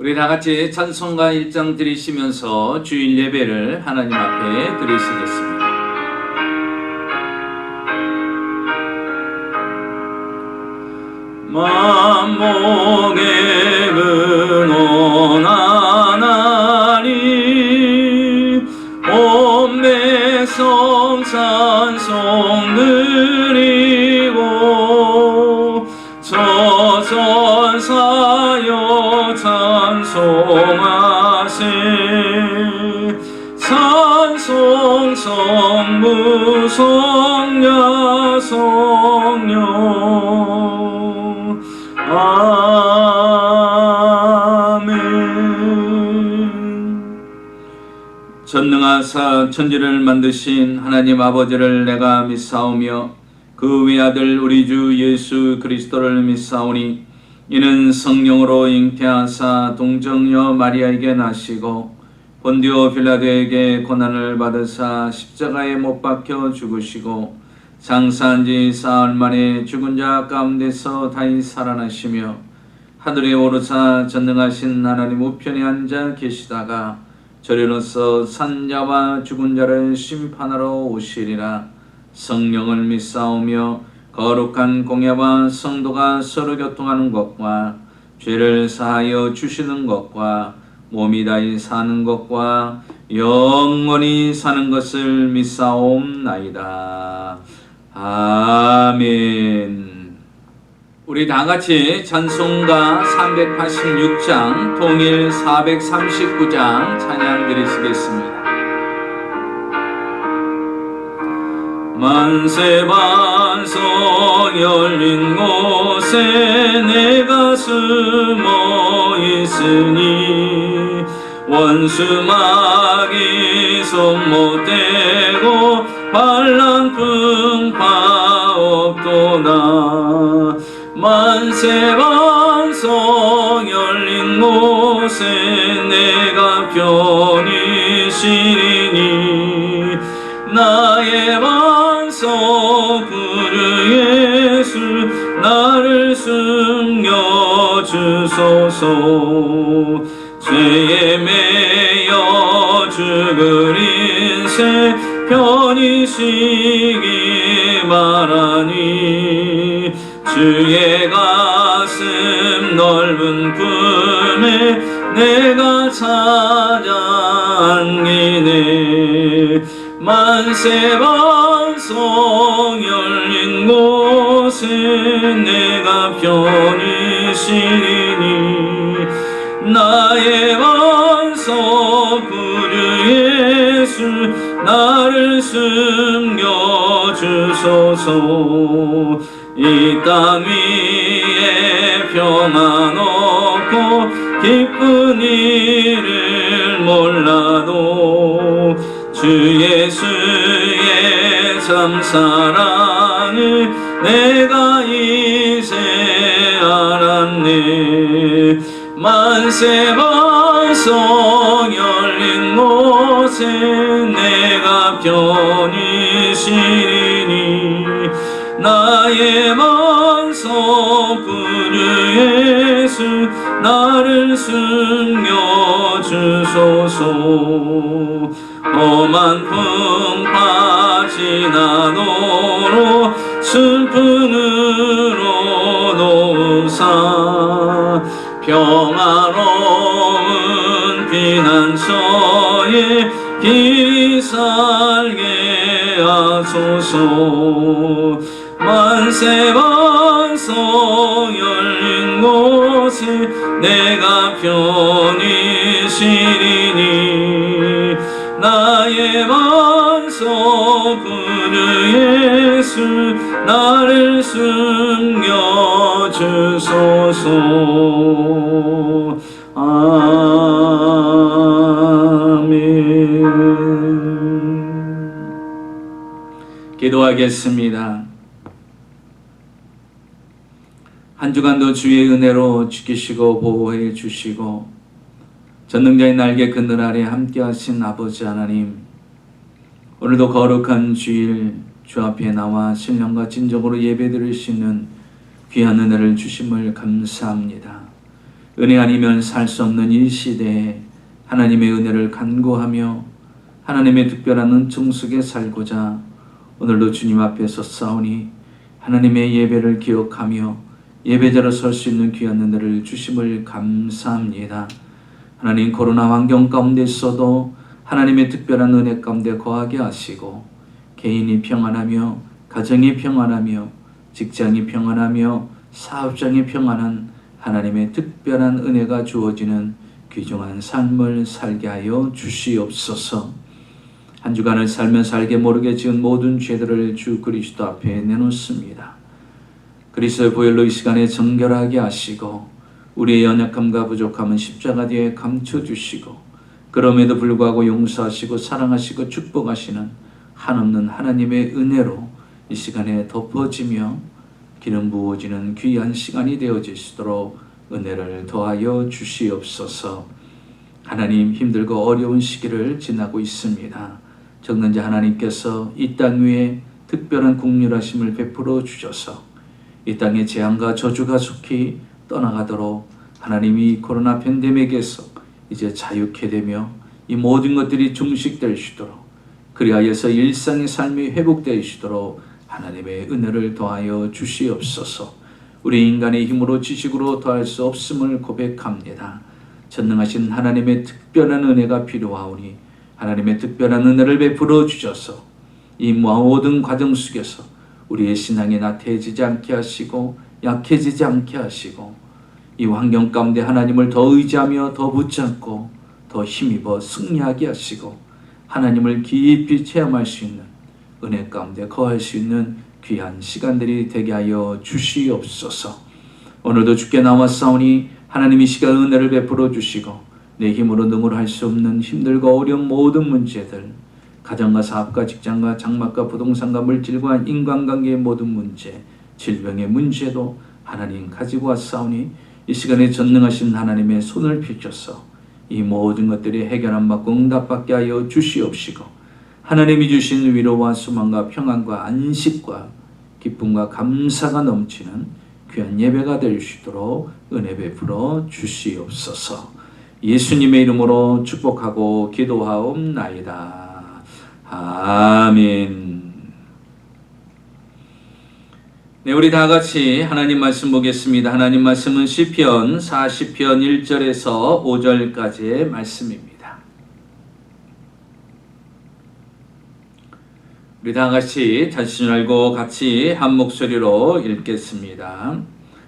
우리 다 같이 찬송가 1장 드리시면서 주일 예배를 하나님 앞에 드리시겠습니다. 만복의 근원하나님 온 백성 찬송 드리고 저전사여 찬송하세 찬송 성부 성자 성령 아멘. 전능하사 천지를 만드신 하나님 아버지를 내가 믿사오며 그 외아들 우리 주 예수 그리스도를 믿사오니 이는 성령으로 잉태하사 동정녀 마리아에게 나시고 본디오 빌라도에게 고난을 받으사 십자가에 못 박혀 죽으시고 장사한 지 사흘 만에 죽은 자 가운데서 다시 살아나시며 하늘에 오르사 전능하신 하나님 우편에 앉아 계시다가 저리로서 산자와 죽은 자를 심판하러 오시리라. 성령을 믿사오며 거룩한 공예와 성도가 서로 교통하는 것과 죄를 사하여 주시는 것과 몸이 다히 사는 것과 영원히 사는 것을 믿사옵나이다. 아멘. 우리 다같이 찬송가 386장 통일 439장 찬양 드리시겠습니다. 만세반석 열린 곳에 내가 숨어 있으니 원수마귀 손 못 대고 반란 풍파 없도다. 만세반석 열린 곳에 내가 편히 쉬리니 나의 반석 구주 예수 나를 숨겨주소서. 죄에 매여 죽을 인생 편히 쉬기 바라니 주의 가슴 넓은 품에 내가 찾아 안기네. 만세반석 열린 곳에 내가 편히 쉬리니 나의 반석 구주 예수 나를 숨겨주소서. 이 땅 위에 평안 없고 기쁜 일을 몰라도 주 예수의 참 사랑을 내가 이제 알았네. 만세반석 열린 곳에 내가 편히 쉬리니 나의 반석 구주 예수 나를 숨겨주소서. 험한 풍파 지나도록 순풍으로 놓으사 평화로운 피난처에 길 살게 하소서. 만세반석 열린 곳에 내가 편히 쉬리니 나의 반석 구주 예수 나를 숨겨주소서. 아멘. 기도하겠습니다. 한 주간도 주의 은혜로 지키시고 보호해 주시고 전능자의 날개 그늘 아래 함께 하신 아버지 하나님, 오늘도 거룩한 주일 주 앞에 나와 신령과 진정으로 예배드릴 수 있는 귀한 은혜를 주심을 감사합니다. 은혜 아니면 살 수 없는 이 시대에 하나님의 은혜를 간구하며 하나님의 특별한 은총 속에 살고자 오늘도 주님 앞에 섰사오니 하나님의 예배를 기억하며 예배자로 설 수 있는 귀한 은혜를 주심을 감사합니다. 하나님, 코로나 환경 가운데 있어도 하나님의 특별한 은혜 가운데 거하게 하시고 개인이 평안하며 가정이 평안하며 직장이 평안하며 사업장이 평안한 하나님의 특별한 은혜가 주어지는 귀중한 삶을 살게 하여 주시옵소서. 한 주간을 살면서 알게 모르게 지은 모든 죄들을 주 그리스도 앞에 내놓습니다. 그리스도의 보혈로 이 시간에 정결하게 하시고 우리의 연약함과 부족함은 십자가 뒤에 감춰주시고 그럼에도 불구하고 용서하시고 사랑하시고 축복하시는 한없는 하나님의 은혜로 이 시간에 덮어지며 기름 부어지는 귀한 시간이 되어지도록 은혜를 더하여 주시옵소서. 하나님, 힘들고 어려운 시기를 지나고 있습니다. 적는 자 하나님께서 이 땅 위에 특별한 긍휼하심을 베풀어 주셔서 이 땅의 재앙과 저주가 속히 떠나가도록 하나님이 코로나 팬데믹에서 이제 자유케 되며 이 모든 것들이 종식되시도록 그리하여서 일상의 삶이 회복되시도록 하나님의 은혜를 더하여 주시옵소서. 우리 인간의 힘으로 지식으로 더할 수 없음을 고백합니다. 전능하신 하나님의 특별한 은혜가 필요하오니 하나님의 특별한 은혜를 베풀어 주셔서 이 모든 과정 속에서 우리의 신앙이 나태해지지 않게 하시고 약해지지 않게 하시고 이 환경 가운데 하나님을 더 의지하며 더 붙잡고 더 힘입어 승리하게 하시고 하나님을 깊이 체험할 수 있는 은혜 가운데 거할 수 있는 귀한 시간들이 되게 하여 주시옵소서. 오늘도 주께 나왔사오니 하나님이 시간 은혜를 베풀어 주시고 내 힘으로 능을 할 수 없는 힘들고 어려운 모든 문제들, 가정과 사업과 직장과 장막과 부동산과 물질과 인간관계의 모든 문제, 질병의 문제도 하나님 가지고 왔사오니 이 시간에 전능하신 하나님의 손을 펼쳐서 이 모든 것들이 해결 안 받고 응답받게 하여 주시옵시고 하나님이 주신 위로와 소망과 평안과 안식과 기쁨과 감사가 넘치는 귀한 예배가 될 수 있도록 은혜 베풀어 주시옵소서. 예수님의 이름으로 축복하고 기도하옵나이다. 아멘. 네, 우리 다 같이 하나님 말씀 보겠습니다. 하나님 말씀은 시편 40편 1절에서 5절까지의 말씀입니다. 우리 다 같이 자신을 알고 같이 한 목소리로 읽겠습니다.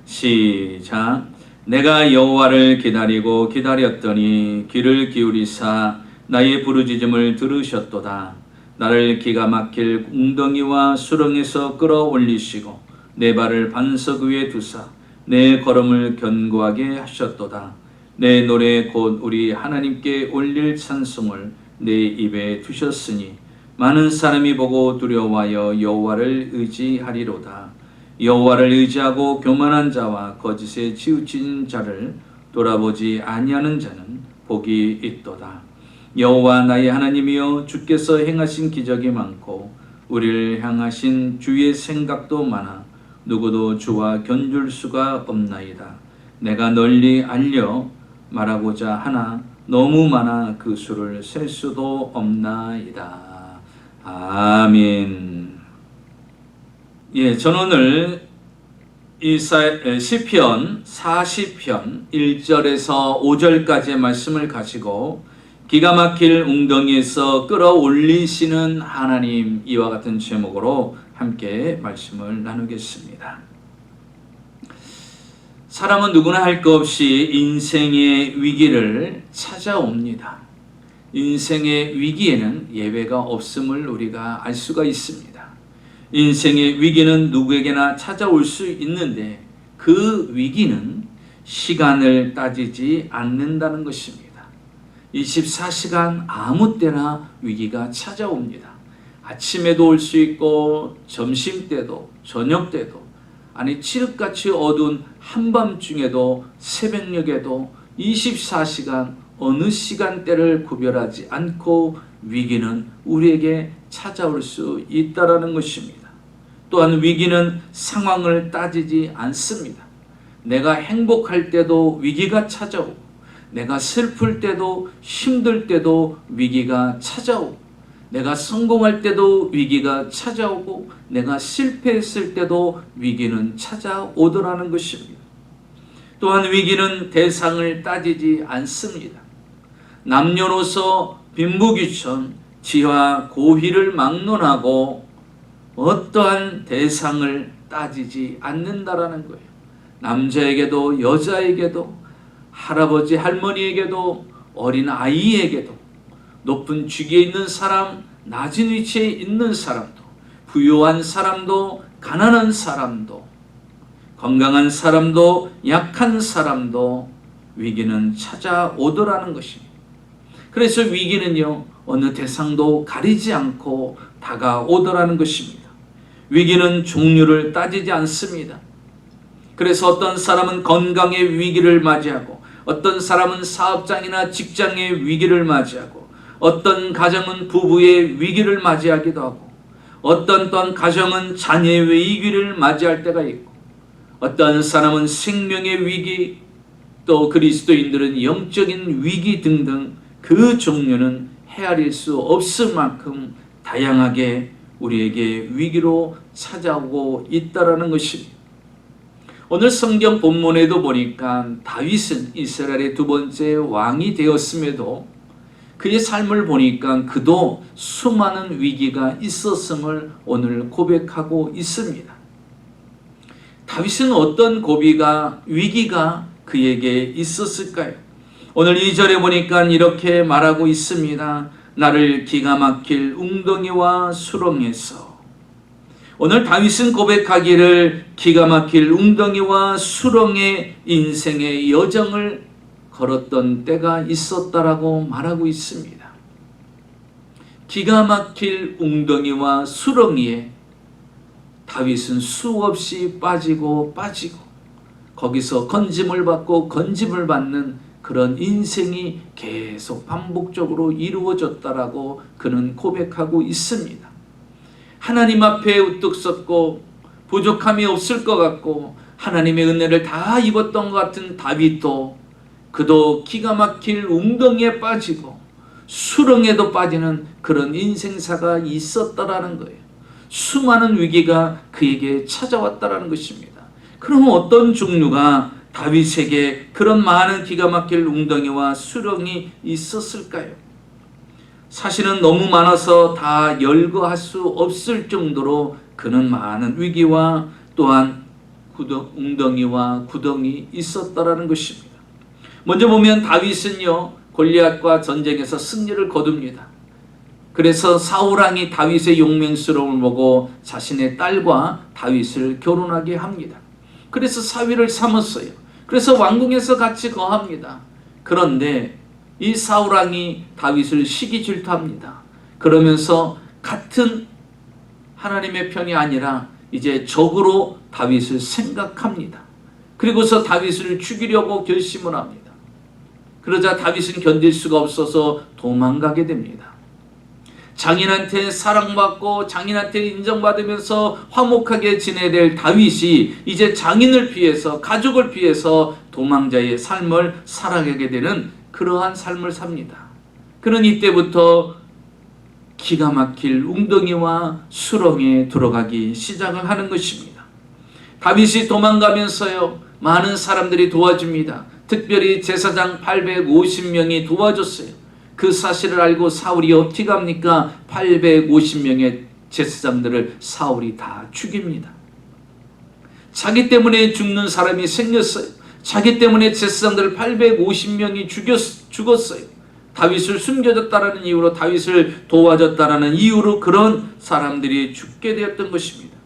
시작. 내가 여호와를 기다리고 기다렸더니 귀를 기울이사 나의 부르짖음을 들으셨도다. 나를 기가 막힐 웅덩이와 수렁에서 끌어올리시고 내 발을 반석 위에 두사 내 걸음을 견고하게 하셨도다. 내 노래 곧 우리 하나님께 올릴 찬송을 내 입에 두셨으니 많은 사람이 보고 두려워하여 여호와를 의지하리로다. 여호와를 의지하고 교만한 자와 거짓에 치우친 자를 돌아보지 아니하는 자는 복이 있도다. 여호와 나의 하나님이여, 주께서 행하신 기적이 많고 우리를 향하신 주의 생각도 많아 누구도 주와 견줄 수가 없나이다. 내가 널리 알려 말하고자 하나 너무 많아 그 수를 셀 수도 없나이다. 아멘. 예, 저는 오늘 이 시편 40편 1절에서 5절까지의 말씀을 가지고 기가 막힐 웅덩이에서 끌어올리시는 하나님, 이와 같은 제목으로 함께 말씀을 나누겠습니다. 사람은 누구나 할 것 없이 인생의 위기를 찾아옵니다. 인생의 위기에는 예외가 없음을 우리가 알 수가 있습니다. 인생의 위기는 누구에게나 찾아올 수 있는데 그 위기는 시간을 따지지 않는다는 것입니다. 24시간 아무 때나 위기가 찾아옵니다. 아침에도 올 수 있고 점심때도 저녁때도, 아니 칠흑같이 어두운 한밤중에도 새벽녘에도 24시간 어느 시간대를 구별하지 않고 위기는 우리에게 찾아올 수 있다라는 것입니다. 또한 위기는 상황을 따지지 않습니다. 내가 행복할 때도 위기가 찾아오고, 내가 슬플 때도 힘들 때도 위기가 찾아오고, 내가 성공할 때도 위기가 찾아오고, 내가 실패했을 때도 위기는 찾아오더라는 것입니다. 또한 위기는 대상을 따지지 않습니다. 남녀노소 빈부귀천 지와 고희를 막론하고 어떠한 대상을 따지지 않는다라는 거예요. 남자에게도 여자에게도 할아버지 할머니에게도 어린 아이에게도 높은 직위에 있는 사람, 낮은 위치에 있는 사람도, 부유한 사람도, 가난한 사람도, 건강한 사람도, 약한 사람도 위기는 찾아오더라는 것입니다. 그래서 위기는요, 어느 대상도 가리지 않고 다가오더라는 것입니다. 위기는 종류를 따지지 않습니다. 그래서 어떤 사람은 건강의 위기를 맞이하고, 어떤 사람은 사업장이나 직장의 위기를 맞이하고, 어떤 가정은 부부의 위기를 맞이하기도 하고, 어떤 또한 가정은 자녀의 위기를 맞이할 때가 있고, 어떤 사람은 생명의 위기, 또 그리스도인들은 영적인 위기 등등 그 종류는 헤아릴 수 없을 만큼 다양하게 우리에게 위기로 찾아오고 있다라는 것입니다. 오늘 성경 본문에도 보니까 다윗은 이스라엘의 두 번째 왕이 되었음에도 그의 삶을 보니까 그도 수많은 위기가 있었음을 오늘 고백하고 있습니다. 다윗은 어떤 위기가 그에게 있었을까요? 오늘 2절에 보니까 이렇게 말하고 있습니다. 나를 기가 막힐 웅덩이와 수렁에서. 오늘 다윗은 고백하기를 기가 막힐 웅덩이와 수렁의 인생의 여정을 걸었던 때가 있었다라고 말하고 있습니다. 기가 막힐 웅덩이와 수렁이에 다윗은 수없이 빠지고 거기서 건짐을 받고 건짐을 받는 그런 인생이 계속 반복적으로 이루어졌다라고 그는 고백하고 있습니다. 하나님 앞에 우뚝 섰고 부족함이 없을 것 같고 하나님의 은혜를 다 입었던 것 같은 다윗도 그도 기가 막힐 웅덩이에 빠지고 수렁에도 빠지는 그런 인생사가 있었다라는 거예요. 수많은 위기가 그에게 찾아왔다라는 것입니다. 그러면 어떤 종류가 다윗에게 그런 많은 기가 막힐 웅덩이와 수렁이 있었을까요? 사실은 너무 많아서 다 열거할 수 없을 정도로 그는 많은 위기와 또한 웅덩이와 구덩이 있었다라는 것입니다. 먼저 보면 다윗은요, 골리앗과 전쟁에서 승리를 거둡니다. 그래서 사울왕이 다윗의 용맹스러움을 보고 자신의 딸과 다윗을 결혼하게 합니다. 그래서 사위를 삼았어요. 그래서 왕궁에서 같이 거합니다. 그런데 이 사울왕이 다윗을 시기 질투합니다. 그러면서 같은 하나님의 편이 아니라 이제 적으로 다윗을 생각합니다. 그리고서 다윗을 죽이려고 결심을 합니다. 그러자 다윗은 견딜 수가 없어서 도망가게 됩니다. 장인한테 사랑받고 장인한테 인정받으면서 화목하게 지내야 될 다윗이 이제 장인을 피해서 가족을 피해서 도망자의 삶을 살아가게 되는 그러한 삶을 삽니다. 그는 이때부터 기가 막힐 웅덩이와 수렁에 들어가기 시작을 하는 것입니다. 다윗이 도망가면서요, 많은 사람들이 도와줍니다. 특별히 제사장 850명이 도와줬어요. 그 사실을 알고 사울이 어떻게 합니까? 850명의 제사장들을 사울이 다 죽입니다. 자기 때문에 죽는 사람이 생겼어요. 자기 때문에 제사장들 850명이 죽었어요. 다윗을 숨겨줬다라는 이유로, 다윗을 도와줬다라는 이유로 그런 사람들이 죽게 되었던 것입니다.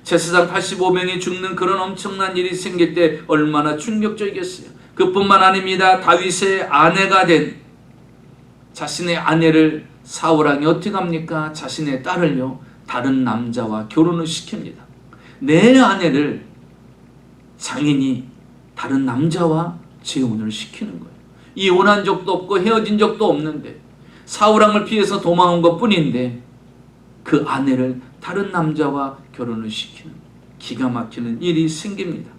제사장 85명이 죽는 그런 엄청난 일이 생길 때 얼마나 충격적이겠어요. 그뿐만 아닙니다. 다윗의 아내가 된 자신의 아내를 사울왕이 어떻게 합니까? 자신의 딸을요, 다른 남자와 결혼을 시킵니다. 내 아내를 장인이 다른 남자와 재혼을 시키는 거예요. 이혼한 적도 없고 헤어진 적도 없는데 사울왕을 피해서 도망온 것 뿐인데 그 아내를 다른 남자와 결혼을 시키는 기가 막히는 일이 생깁니다.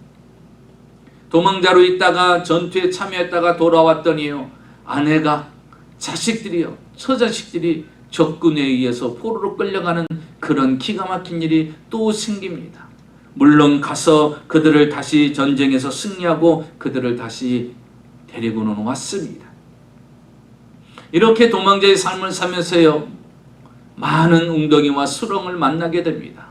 도망자로 있다가 전투에 참여했다가 돌아왔더니요, 아내가, 자식들이요, 처자식들이 적군에 의해서 포로로 끌려가는 그런 기가 막힌 일이 또 생깁니다. 물론 가서 그들을 다시 전쟁에서 승리하고 그들을 다시 데리고는 왔습니다. 이렇게 도망자의 삶을 살면서요, 많은 웅덩이와 수렁을 만나게 됩니다.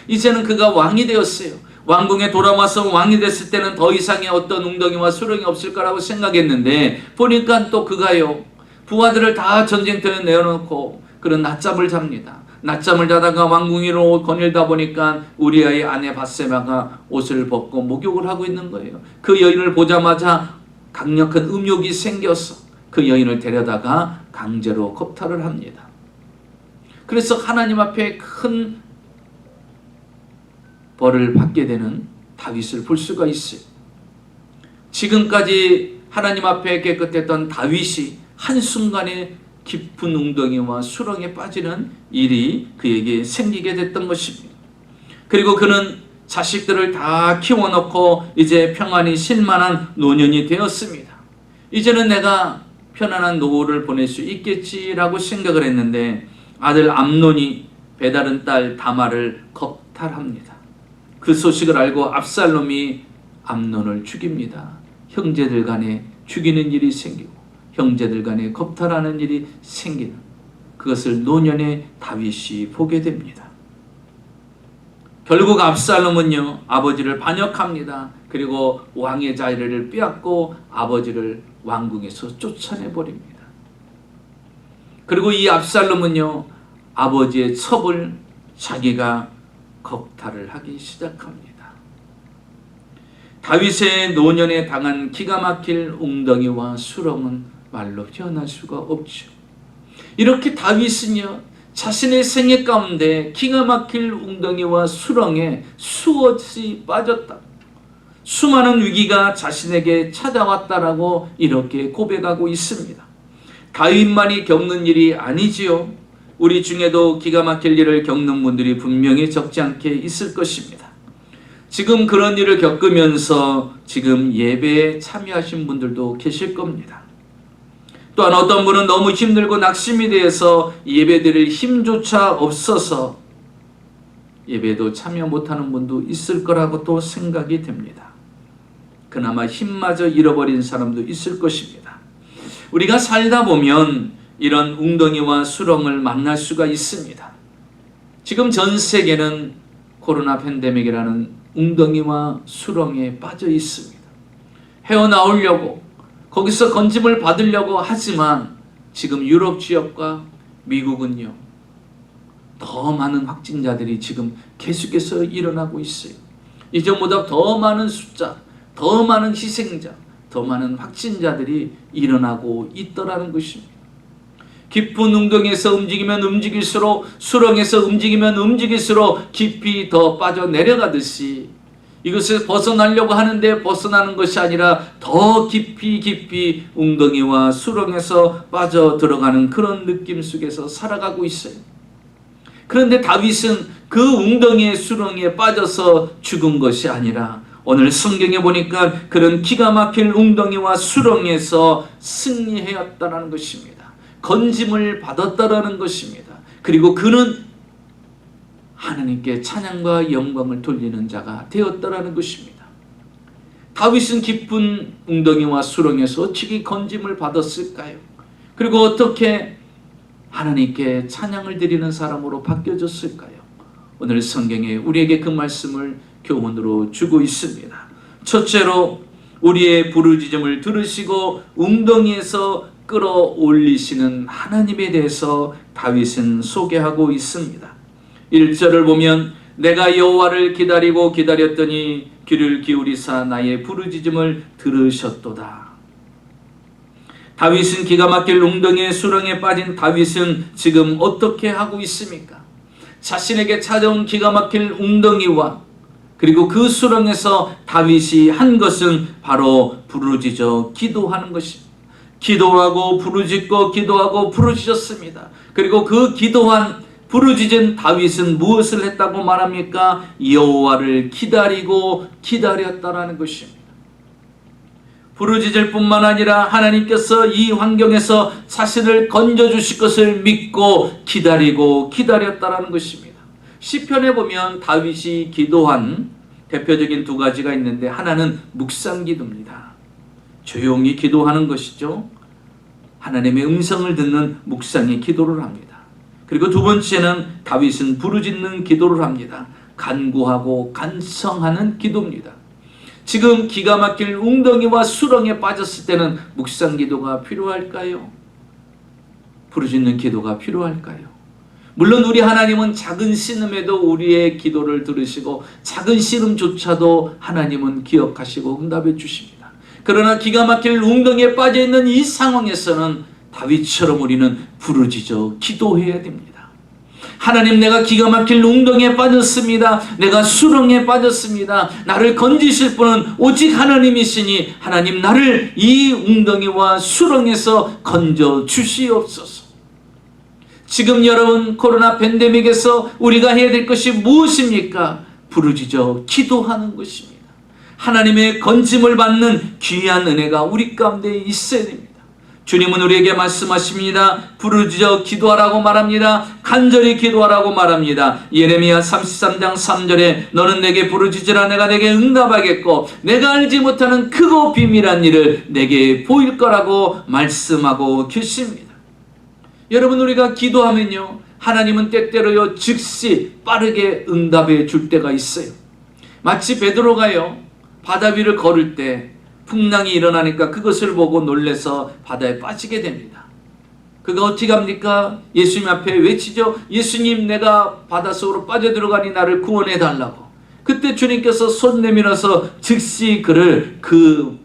이제는 그가 왕이 되었어요. 왕궁에 돌아와서 왕이 됐을 때는 더 이상의 어떤 웅덩이와 수렁이 없을 거라고 생각했는데, 보니까 또 그가요, 부하들을 다 전쟁터에 내어놓고 그런 낮잠을 잡니다. 낮잠을 자다가 왕궁으로 거닐다 보니까 우리아의 아내 밧세바가 옷을 벗고 목욕을 하고 있는 거예요. 그 여인을 보자마자 강력한 음욕이 생겨서 그 여인을 데려다가 강제로 겁탈을 합니다. 그래서 하나님 앞에 큰 벌을 받게 되는 다윗을 볼 수가 있어요. 지금까지 하나님 앞에 깨끗했던 다윗이 한순간에 깊은 웅덩이와 수렁에 빠지는 일이 그에게 생기게 됐던 것입니다. 그리고 그는 자식들을 다 키워놓고 이제 평안히 쉴만한 노년이 되었습니다. 이제는 내가 편안한 노후를 보낼 수 있겠지라고 생각을 했는데, 아들 암논이 배다른 딸 다말을 겁탈합니다. 그 소식을 알고 압살롬이 암논을 죽입니다. 형제들 간에 죽이는 일이 생기고 형제들 간에 겁탈하는 일이 생기는, 그것을 노년의 다윗이 보게 됩니다. 결국 압살롬은요, 아버지를 반역합니다. 그리고 왕의 자리를 빼앗고 아버지를 왕궁에서 쫓아내버립니다. 그리고 이 압살롬은요, 아버지의 첩을 자기가 겁탈을 하기 시작합니다. 다윗의 노년에 당한 기가 막힐 웅덩이와 수렁은 말로 표현할 수가 없죠. 이렇게 다윗은요, 자신의 생애 가운데 기가 막힐 웅덩이와 수렁에 수없이 빠졌다, 수많은 위기가 자신에게 찾아왔다라고 이렇게 고백하고 있습니다. 다윗만이 겪는 일이 아니지요. 우리 중에도 기가 막힐 일을 겪는 분들이 분명히 적지 않게 있을 것입니다. 지금 그런 일을 겪으면서 지금 예배에 참여하신 분들도 계실 겁니다. 또한 어떤 분은 너무 힘들고 낙심이 되어서 예배드릴 힘조차 없어서 예배도 참여 못하는 분도 있을 거라고 또 생각이 됩니다. 그나마 힘마저 잃어버린 사람도 있을 것입니다. 우리가 살다 보면 이런 웅덩이와 수렁을 만날 수가 있습니다. 지금 전 세계는 코로나 팬데믹이라는 웅덩이와 수렁에 빠져 있습니다. 헤어나오려고, 거기서 건짐을 받으려고 하지만 지금 유럽 지역과 미국은요, 더 많은 확진자들이 지금 계속해서 일어나고 있어요. 이전보다 더 많은 숫자, 더 많은 희생자, 더 많은 확진자들이 일어나고 있더라는 것입니다. 깊은 웅덩이에서 움직이면 움직일수록, 수렁에서 움직이면 움직일수록 깊이 더 빠져내려가듯이, 이것을 벗어나려고 하는데 벗어나는 것이 아니라 더 깊이 웅덩이와 수렁에서 빠져 들어가는 그런 느낌 속에서 살아가고 있어요. 그런데 다윗은 그 웅덩이의 수렁에 빠져서 죽은 것이 아니라 오늘 성경에 보니까 그런 기가 막힐 웅덩이와 수렁에서 승리하였다는 것입니다. 건짐을 받았다라는 것입니다. 그리고 그는 하나님께 찬양과 영광을 돌리는 자가 되었다라는 것입니다. 다윗은 깊은 웅덩이와 수렁에서 어떻게 건짐을 받았을까요? 그리고 어떻게 하나님께 찬양을 드리는 사람으로 바뀌어졌을까요? 오늘 성경에 우리에게 그 말씀을 교훈으로 주고 있습니다. 첫째로 우리의 부르짖음을 들으시고 웅덩이에서 끌어올리시는 하나님에 대해서 다윗은 소개하고 있습니다. 1절을 보면 내가 여호와를 기다리고 기다렸더니 귀를 기울이사 나의 부르짖음을 들으셨도다. 다윗은 기가 막힐 웅덩이의 수렁에 빠진 다윗은 지금 어떻게 하고 있습니까? 자신에게 찾아온 기가 막힐 웅덩이와 그리고 그 수렁에서 다윗이 한 것은 바로 부르짖어 기도하는 것입니다. 기도하고 부르짖고 기도하고 부르짖었습니다. 그리고 그 기도한 부르짖은 다윗은 무엇을 했다고 말합니까? 여호와를 기다리고 기다렸다라는 것입니다. 부르짖을 뿐만 아니라 하나님께서 이 환경에서 자신을 건져주실 것을 믿고 기다리고 기다렸다라는 것입니다. 시편에 보면 다윗이 기도한 대표적인 두 가지가 있는데, 하나는 묵상 기도입니다. 조용히 기도하는 것이죠. 하나님의 음성을 듣는 묵상의 기도를 합니다. 그리고 두 번째는 다윗은 부르짖는 기도를 합니다. 간구하고 간청하는 기도입니다. 지금 기가 막힐 웅덩이와 수렁에 빠졌을 때는 묵상 기도가 필요할까요? 부르짖는 기도가 필요할까요? 물론 우리 하나님은 작은 신음에도 우리의 기도를 들으시고 작은 신음조차도 하나님은 기억하시고 응답해 주십니다. 그러나 기가 막힐 웅덩이에 빠져있는 이 상황에서는 다윗처럼 우리는 부르짖어 기도해야 됩니다. 하나님, 내가 기가 막힐 웅덩이에 빠졌습니다. 내가 수렁에 빠졌습니다. 나를 건지실 분은 오직 하나님이시니 하나님, 나를 이 웅덩이와 수렁에서 건져 주시옵소서. 지금 여러분, 코로나 팬데믹에서 우리가 해야 될 것이 무엇입니까? 부르짖어 기도하는 것입니다. 하나님의 건짐을 받는 귀한 은혜가 우리 가운데 있어야 됩니다. 주님은 우리에게 말씀하십니다. 부르짖어 기도하라고 말합니다. 간절히 기도하라고 말합니다. 예레미야 33장 3절에 너는 내게 부르짖으라 내가 내게 응답하겠고 내가 알지 못하는 크고 비밀한 일을 내게 보일 거라고 말씀하고 계십니다. 여러분, 우리가 기도하면요, 하나님은 때때로요 즉시 빠르게 응답해 줄 때가 있어요. 마치 베드로가요 바다 위를 걸을 때 풍랑이 일어나니까 그것을 보고 놀래서 바다에 빠지게 됩니다. 그가 어떻게 합니까? 예수님 앞에 외치죠. 예수님, 내가 바닷속으로 빠져들어가니 나를 구원해 달라고. 그때 주님께서 손 내밀어서 즉시 그를 그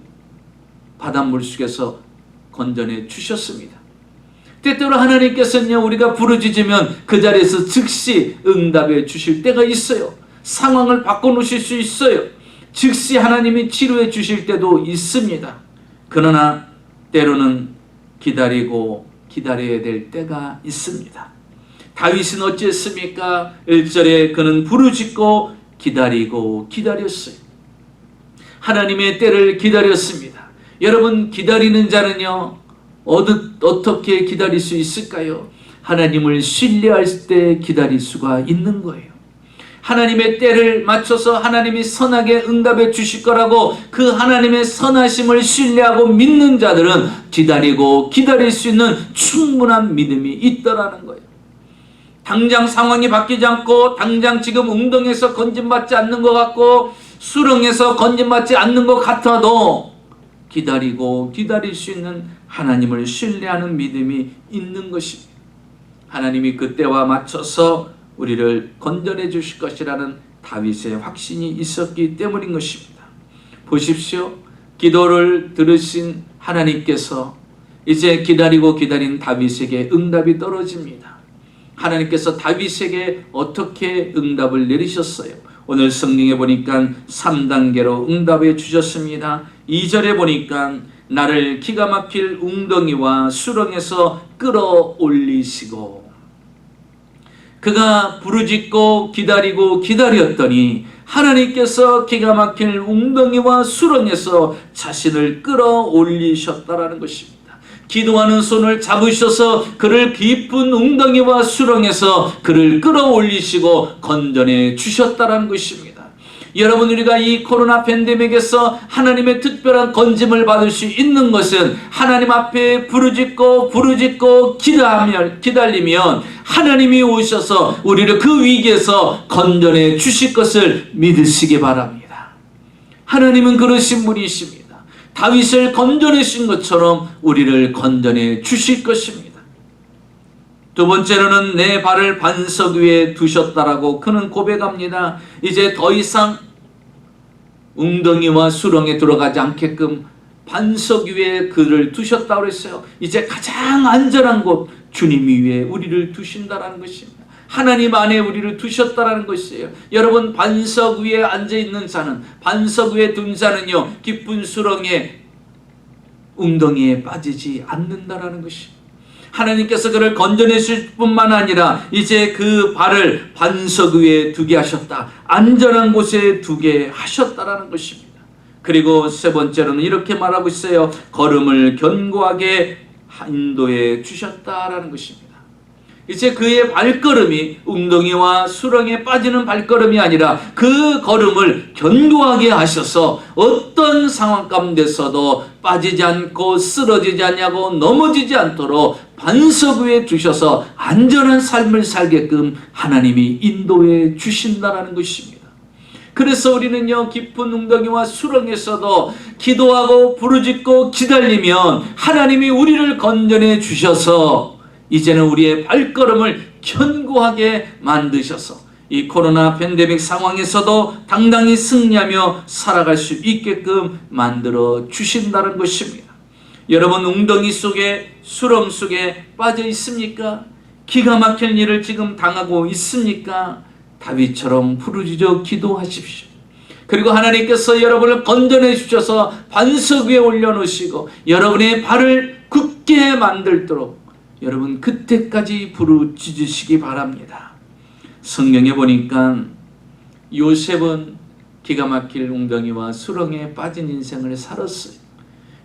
바닷물 속에서 건져내 주셨습니다. 때때로 하나님께서는요, 우리가 부르짖으면 그 자리에서 즉시 응답해 주실 때가 있어요. 상황을 바꿔놓으실 수 있어요. 즉시 하나님이 치료해 주실 때도 있습니다. 그러나 때로는 기다리고 기다려야 될 때가 있습니다. 다윗은 어찌했습니까? 1절에 그는 부르짖고 기다리고 기다렸어요. 하나님의 때를 기다렸습니다. 여러분, 기다리는 자는요 어떻게 기다릴 수 있을까요? 하나님을 신뢰할 때 기다릴 수가 있는 거예요. 하나님의 때를 맞춰서 하나님이 선하게 응답해 주실 거라고 그 하나님의 선하심을 신뢰하고 믿는 자들은 기다리고 기다릴 수 있는 충분한 믿음이 있더라는 거예요. 당장 상황이 바뀌지 않고 당장 지금 웅덩이에서 건짐받지 않는 것 같고 수렁에서 건짐받지 않는 것 같아도 기다리고 기다릴 수 있는 하나님을 신뢰하는 믿음이 있는 것입니다. 하나님이 그 때와 맞춰서 우리를 건져내 주실 것이라는 다윗의 확신이 있었기 때문인 것입니다. 보십시오. 기도를 들으신 하나님께서 이제 기다리고 기다린 다윗에게 응답이 떨어집니다. 하나님께서 다윗에게 어떻게 응답을 내리셨어요? 오늘 성경에 보니까 3단계로 응답해 주셨습니다. 2절에 보니까 나를 기가 막힐 웅덩이와 수렁에서 끌어올리시고, 그가 부르짖고 기다리고 기다렸더니 하나님께서 기가 막힐 웅덩이와 수렁에서 자신을 끌어올리셨다라는 것입니다. 기도하는 손을 잡으셔서 그를 깊은 웅덩이와 수렁에서 그를 끌어올리시고 건져내 주셨다라는 것입니다. 여러분, 우리가 이 코로나 팬데믹에서 하나님의 특별한 건짐을 받을 수 있는 것은 하나님 앞에 부르짖고 기다리면 하나님이 오셔서 우리를 그 위기에서 건져내 주실 것을 믿으시기 바랍니다. 하나님은 그러신 분이십니다. 다윗을 건져내신 것처럼 우리를 건져내 주실 것입니다. 두 번째로는 내 발을 반석 위에 두셨다라고 그는 고백합니다. 이제 더 이상 웅덩이와 수렁에 들어가지 않게끔 반석 위에 그를 두셨다고 했어요. 이제 가장 안전한 곳 주님 위에 우리를 두신다라는 것입니다. 하나님 안에 우리를 두셨다라는 것이에요. 여러분, 반석 위에 앉아있는 자는, 반석 위에 둔 자는요 깊은 수렁에 웅덩이에 빠지지 않는다라는 것입니다. 하나님께서 그를 건져내실 뿐만 아니라 이제 그 발을 반석 위에 두게 하셨다. 안전한 곳에 두게 하셨다라는 것입니다. 그리고 세 번째로는 이렇게 말하고 있어요. 걸음을 견고하게 인도해 주셨다라는 것입니다. 이제 그의 발걸음이 웅덩이와 수렁에 빠지는 발걸음이 아니라 그 걸음을 견고하게 하셔서 어떤 상황 가운데서도 빠지지 않고 쓰러지지 않냐고 넘어지지 않도록 반석 위에 두셔서 안전한 삶을 살게끔 하나님이 인도해 주신다라는 것입니다. 그래서 우리는요, 깊은 웅덩이와 수렁에서도 기도하고 부르짖고 기다리면 하나님이 우리를 건져내 주셔서 이제는 우리의 발걸음을 견고하게 만드셔서 이 코로나 팬데믹 상황에서도 당당히 승리하며 살아갈 수 있게끔 만들어 주신다는 것입니다. 여러분, 웅덩이 속에 수렁 속에 빠져 있습니까? 기가 막힐 일을 지금 당하고 있습니까? 다윗처럼 부르짖어 기도하십시오. 그리고 하나님께서 여러분을 건져내 주셔서 반석 위에 올려놓으시고 여러분의 발을 굳게 만들도록 여러분 그때까지 부르짖으시기 바랍니다. 성경에 보니까 요셉은 기가 막힐 웅덩이와 수렁에 빠진 인생을 살았어요.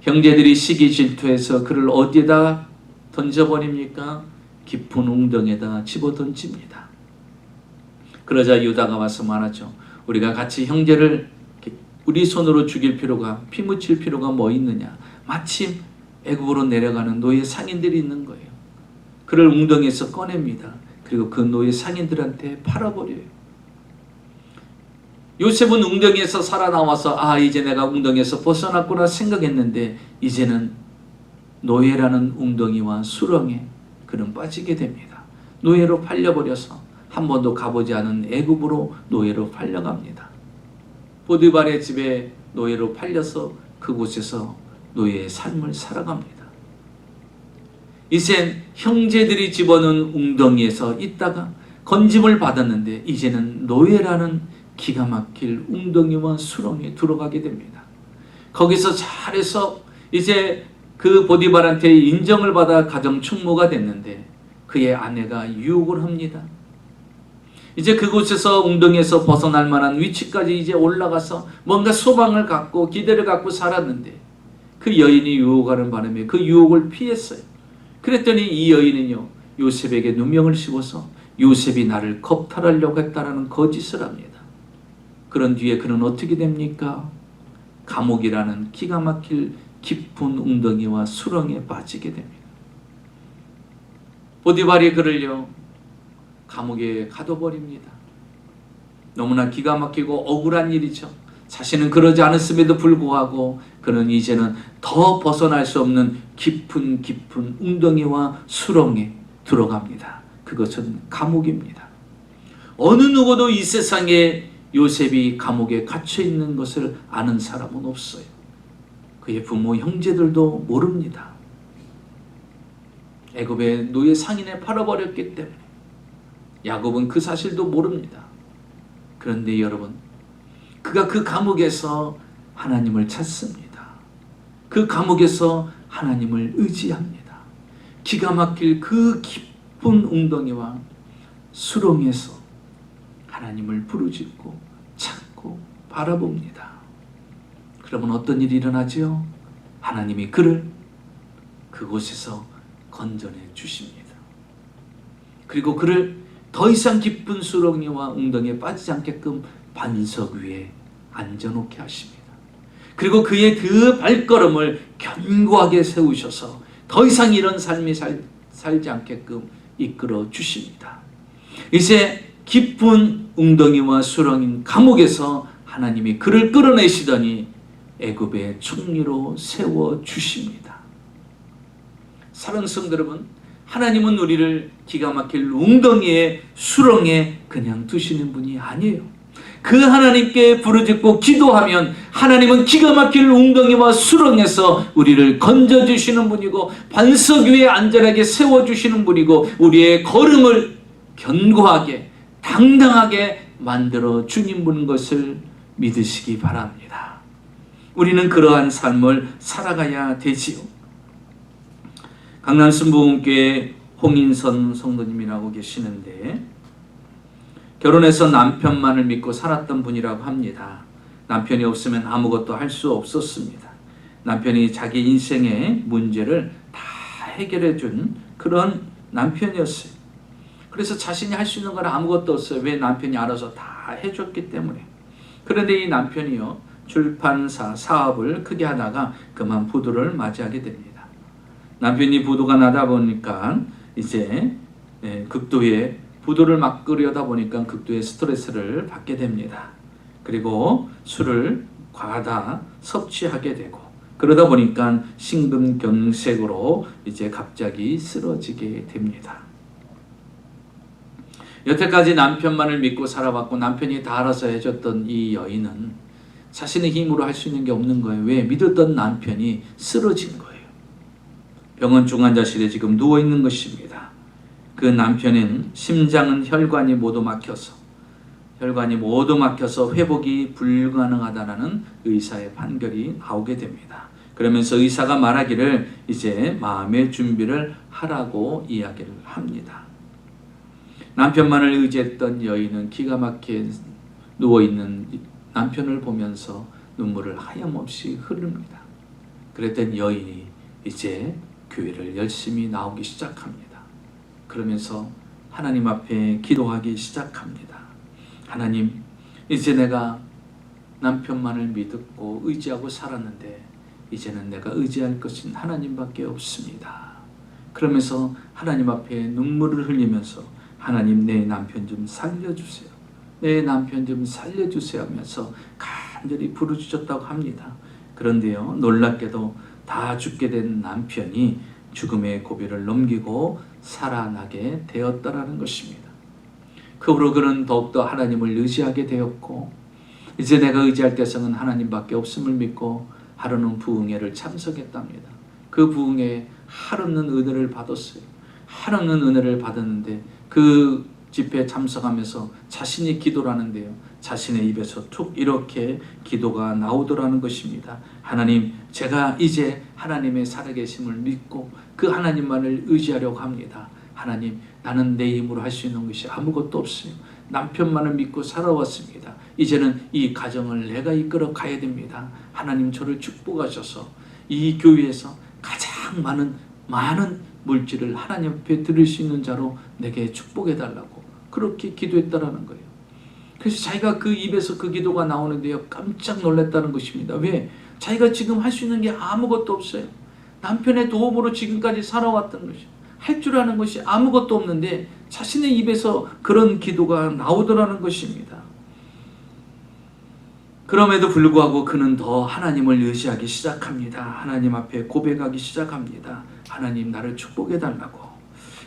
형제들이 시기 질투해서 그를 어디에다 던져버립니까? 깊은 웅덩이에다 집어던집니다. 그러자 유다가 와서 말하죠. 우리가 같이 형제를 우리 손으로 죽일 필요가, 피 묻힐 필요가 뭐 있느냐. 마침 애굽으로 내려가는 노예 상인들이 있는 거예요. 그를 웅덩이에서 꺼냅니다. 그리고 그 노예 상인들한테 팔아버려요. 요셉은 웅덩이에서 살아나와서 이제 내가 웅덩이에서 벗어났구나 생각했는데 이제는 노예라는 웅덩이와 수렁에 그는 빠지게 됩니다. 노예로 팔려버려서 한 번도 가보지 않은 애굽으로 노예로 팔려갑니다. 보디발의 집에 노예로 팔려서 그곳에서 노예의 삶을 살아갑니다. 이젠 형제들이 집어넣은 웅덩이에서 있다가 건짐을 받았는데 이제는 노예라는 기가 막힐 웅덩이와 수렁에 들어가게 됩니다. 거기서 잘해서 이제 그 보디발한테 인정을 받아 가정 충무가 됐는데 그의 아내가 유혹을 합니다. 이제 그곳에서 웅덩이에서 벗어날 만한 위치까지 이제 올라가서 뭔가 소망을 갖고 기대를 갖고 살았는데 그 여인이 유혹하는 바람에 그 유혹을 피했어요. 그랬더니 이 여인은요, 요셉에게 누명을 씌워서 요셉이 나를 겁탈하려고 했다라는 거짓을 합니다. 그런 뒤에 그는 어떻게 됩니까? 감옥이라는 기가 막힐 깊은 웅덩이와 수렁에 빠지게 됩니다. 보디발이 그를요 감옥에 가둬버립니다. 너무나 기가 막히고 억울한 일이죠. 자신은 그러지 않았음에도 불구하고 그는 이제는 더 벗어날 수 없는 깊은 웅덩이와 수렁에 들어갑니다. 그것은 감옥입니다. 어느 누구도 이 세상에 요셉이 감옥에 갇혀 있는 것을 아는 사람은 없어요. 그의 부모 형제들도 모릅니다. 애굽의 노예 상인에 팔아버렸기 때문에 야곱은 그 사실도 모릅니다. 그런데 여러분, 그가 그 감옥에서 하나님을 찾습니다. 그 감옥에서 하나님을 의지합니다. 기가 막힐 그 깊은 웅덩이와 수렁에서 하나님을 부르짖고 찾고 바라봅니다. 그러면 어떤 일이 일어나죠? 하나님이 그를 그곳에서 건져내 주십니다. 그리고 그를 더 이상 깊은 수렁이와 웅덩이에 빠지지 않게끔 반석 위에 앉아놓게 하십니다. 그리고 그의 그 발걸음을 견고하게 세우셔서 더 이상 이런 삶이 살지 않게끔 이끌어 주십니다. 이제 깊은 웅덩이와 수렁인 감옥에서 하나님이 그를 끌어내시더니 애굽의 총리로 세워주십니다. 사랑하는 성도 여러분, 하나님은 우리를 기가 막힐 웅덩이에 수렁에 그냥 두시는 분이 아니에요. 그 하나님께 부르짖고 기도하면 하나님은 기가 막힐 웅덩이와 수렁에서 우리를 건져주시는 분이고 반석 위에 안전하게 세워주시는 분이고 우리의 걸음을 견고하게 당당하게 만들어 주님 분 것을 믿으시기 바랍니다. 우리는 그러한 삶을 살아가야 되지요. 강남 순복음교회 홍인선 성도님이라고 계시는데 결혼해서 남편만을 믿고 살았던 분이라고 합니다. 남편이 없으면 아무것도 할 수 없었습니다. 남편이 자기 인생의 문제를 다 해결해 준 그런 남편이었어요. 그래서 자신이 할 수 있는 건 아무것도 없어요. 왜? 남편이 알아서 다 해줬기 때문에. 그런데 이 남편이요, 출판사 사업을 크게 하다가 그만 부도를 맞이하게 됩니다. 남편이 부도가 나다 보니까 이제 극도의 부도를 막으려다 보니까 극도의 스트레스를 받게 됩니다. 그리고 술을 과다 섭취하게 되고, 그러다 보니까 심근경색으로 이제 갑자기 쓰러지게 됩니다. 여태까지 남편만을 믿고 살아왔고 남편이 다 알아서 해줬던 이 여인은 자신의 힘으로 할 수 있는 게 없는 거예요. 왜? 믿었던 남편이 쓰러진 거예요. 병원 중환자실에 지금 누워있는 것입니다. 그 남편은 심장은 혈관이 모두 막혀서 회복이 불가능하다는 의사의 판결이 나오게 됩니다. 그러면서 의사가 말하기를 이제 마음의 준비를 하라고 이야기를 합니다. 남편만을 의지했던 여인은 기가 막히게 누워있는 남편을 보면서 눈물을 하염없이 흐릅니다. 그랬던 여인이 이제 교회를 열심히 나오기 시작합니다. 그러면서 하나님 앞에 기도하기 시작합니다. 하나님, 이제 내가 남편만을 믿고 의지하고 살았는데 이제는 내가 의지할 것은 하나님밖에 없습니다. 그러면서 하나님 앞에 눈물을 흘리면서 하나님, 내 남편 좀 살려주세요. 내 남편 좀 살려주세요 하면서 간절히 부르짖었다고 합니다. 그런데요, 놀랍게도 다 죽게 된 남편이 죽음의 고비를 넘기고 살아나게 되었다라는 것입니다. 그 후로 그는 더욱더 하나님을 의지하게 되었고, 이제 내가 의지할 대상은 하나님밖에 없음을 믿고 하루는 부흥회를 참석했답니다. 그 부흥회에 한없는 은혜를 받았어요. 한없는 은혜를 받았는데 그 집회에 참석하면서 자신이 기도를 하는데요, 자신의 입에서 툭 이렇게 기도가 나오더라는 것입니다. 하나님, 제가 이제 하나님의 살아계심을 믿고 그 하나님만을 의지하려고 합니다. 하나님, 나는 내 힘으로 할 수 있는 것이 아무것도 없어요. 남편만을 믿고 살아왔습니다. 이제는 이 가정을 내가 이끌어 가야 됩니다. 하나님, 저를 축복하셔서 이 교회에서 가장 많은 물질을 하나님 앞에 드릴 수 있는 자로 내게 축복해 달라고 그렇게 기도했다라는 거예요. 그래서 자기가 그 입에서 그 기도가 나오는데요, 깜짝 놀랐다는 것입니다. 왜? 자기가 지금 할 수 있는 게 아무것도 없어요. 남편의 도움으로 지금까지 살아왔던 것이요, 할 줄 아는 것이 아무것도 없는데 자신의 입에서 그런 기도가 나오더라는 것입니다. 그럼에도 불구하고 그는 더 하나님을 의지하기 시작합니다. 하나님 앞에 고백하기 시작합니다. 하나님, 나를 축복해 달라고.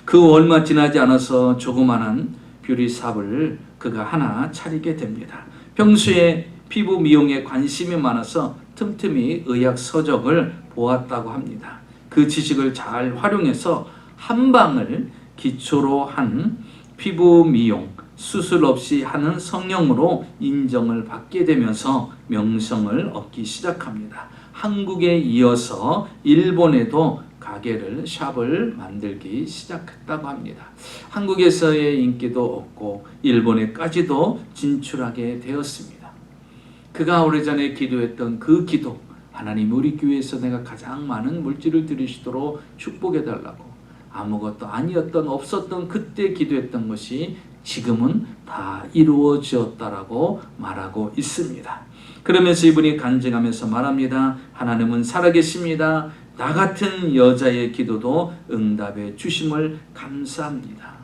그 얼마 지나지 않아서 조그만한 뷰리샵을 그가 하나 차리게 됩니다. 평소에 피부 미용에 관심이 많아서 틈틈이 의학 서적을 보았다고 합니다. 그 지식을 잘 활용해서 한방을 기초로 한 피부 미용, 수술 없이 하는 성형으로 인정을 받게 되면서 명성을 얻기 시작합니다. 한국에 이어서 일본에도 가게를, 샵을 만들기 시작했다고 합니다. 한국에서의 인기도 얻고 일본에까지도 진출하게 되었습니다. 그가 오래전에 기도했던 그 기도, 하나님, 우리 교회에서 내가 가장 많은 물질을 드리시도록 축복해 달라고. 아무것도 아니었던, 없었던 그때 기도했던 것이 지금은 다 이루어졌다라고 말하고 있습니다. 그러면서 이분이 간증하면서 말합니다. 하나님은 살아계십니다. 나 같은 여자의 기도도 응답해 주심을 감사합니다.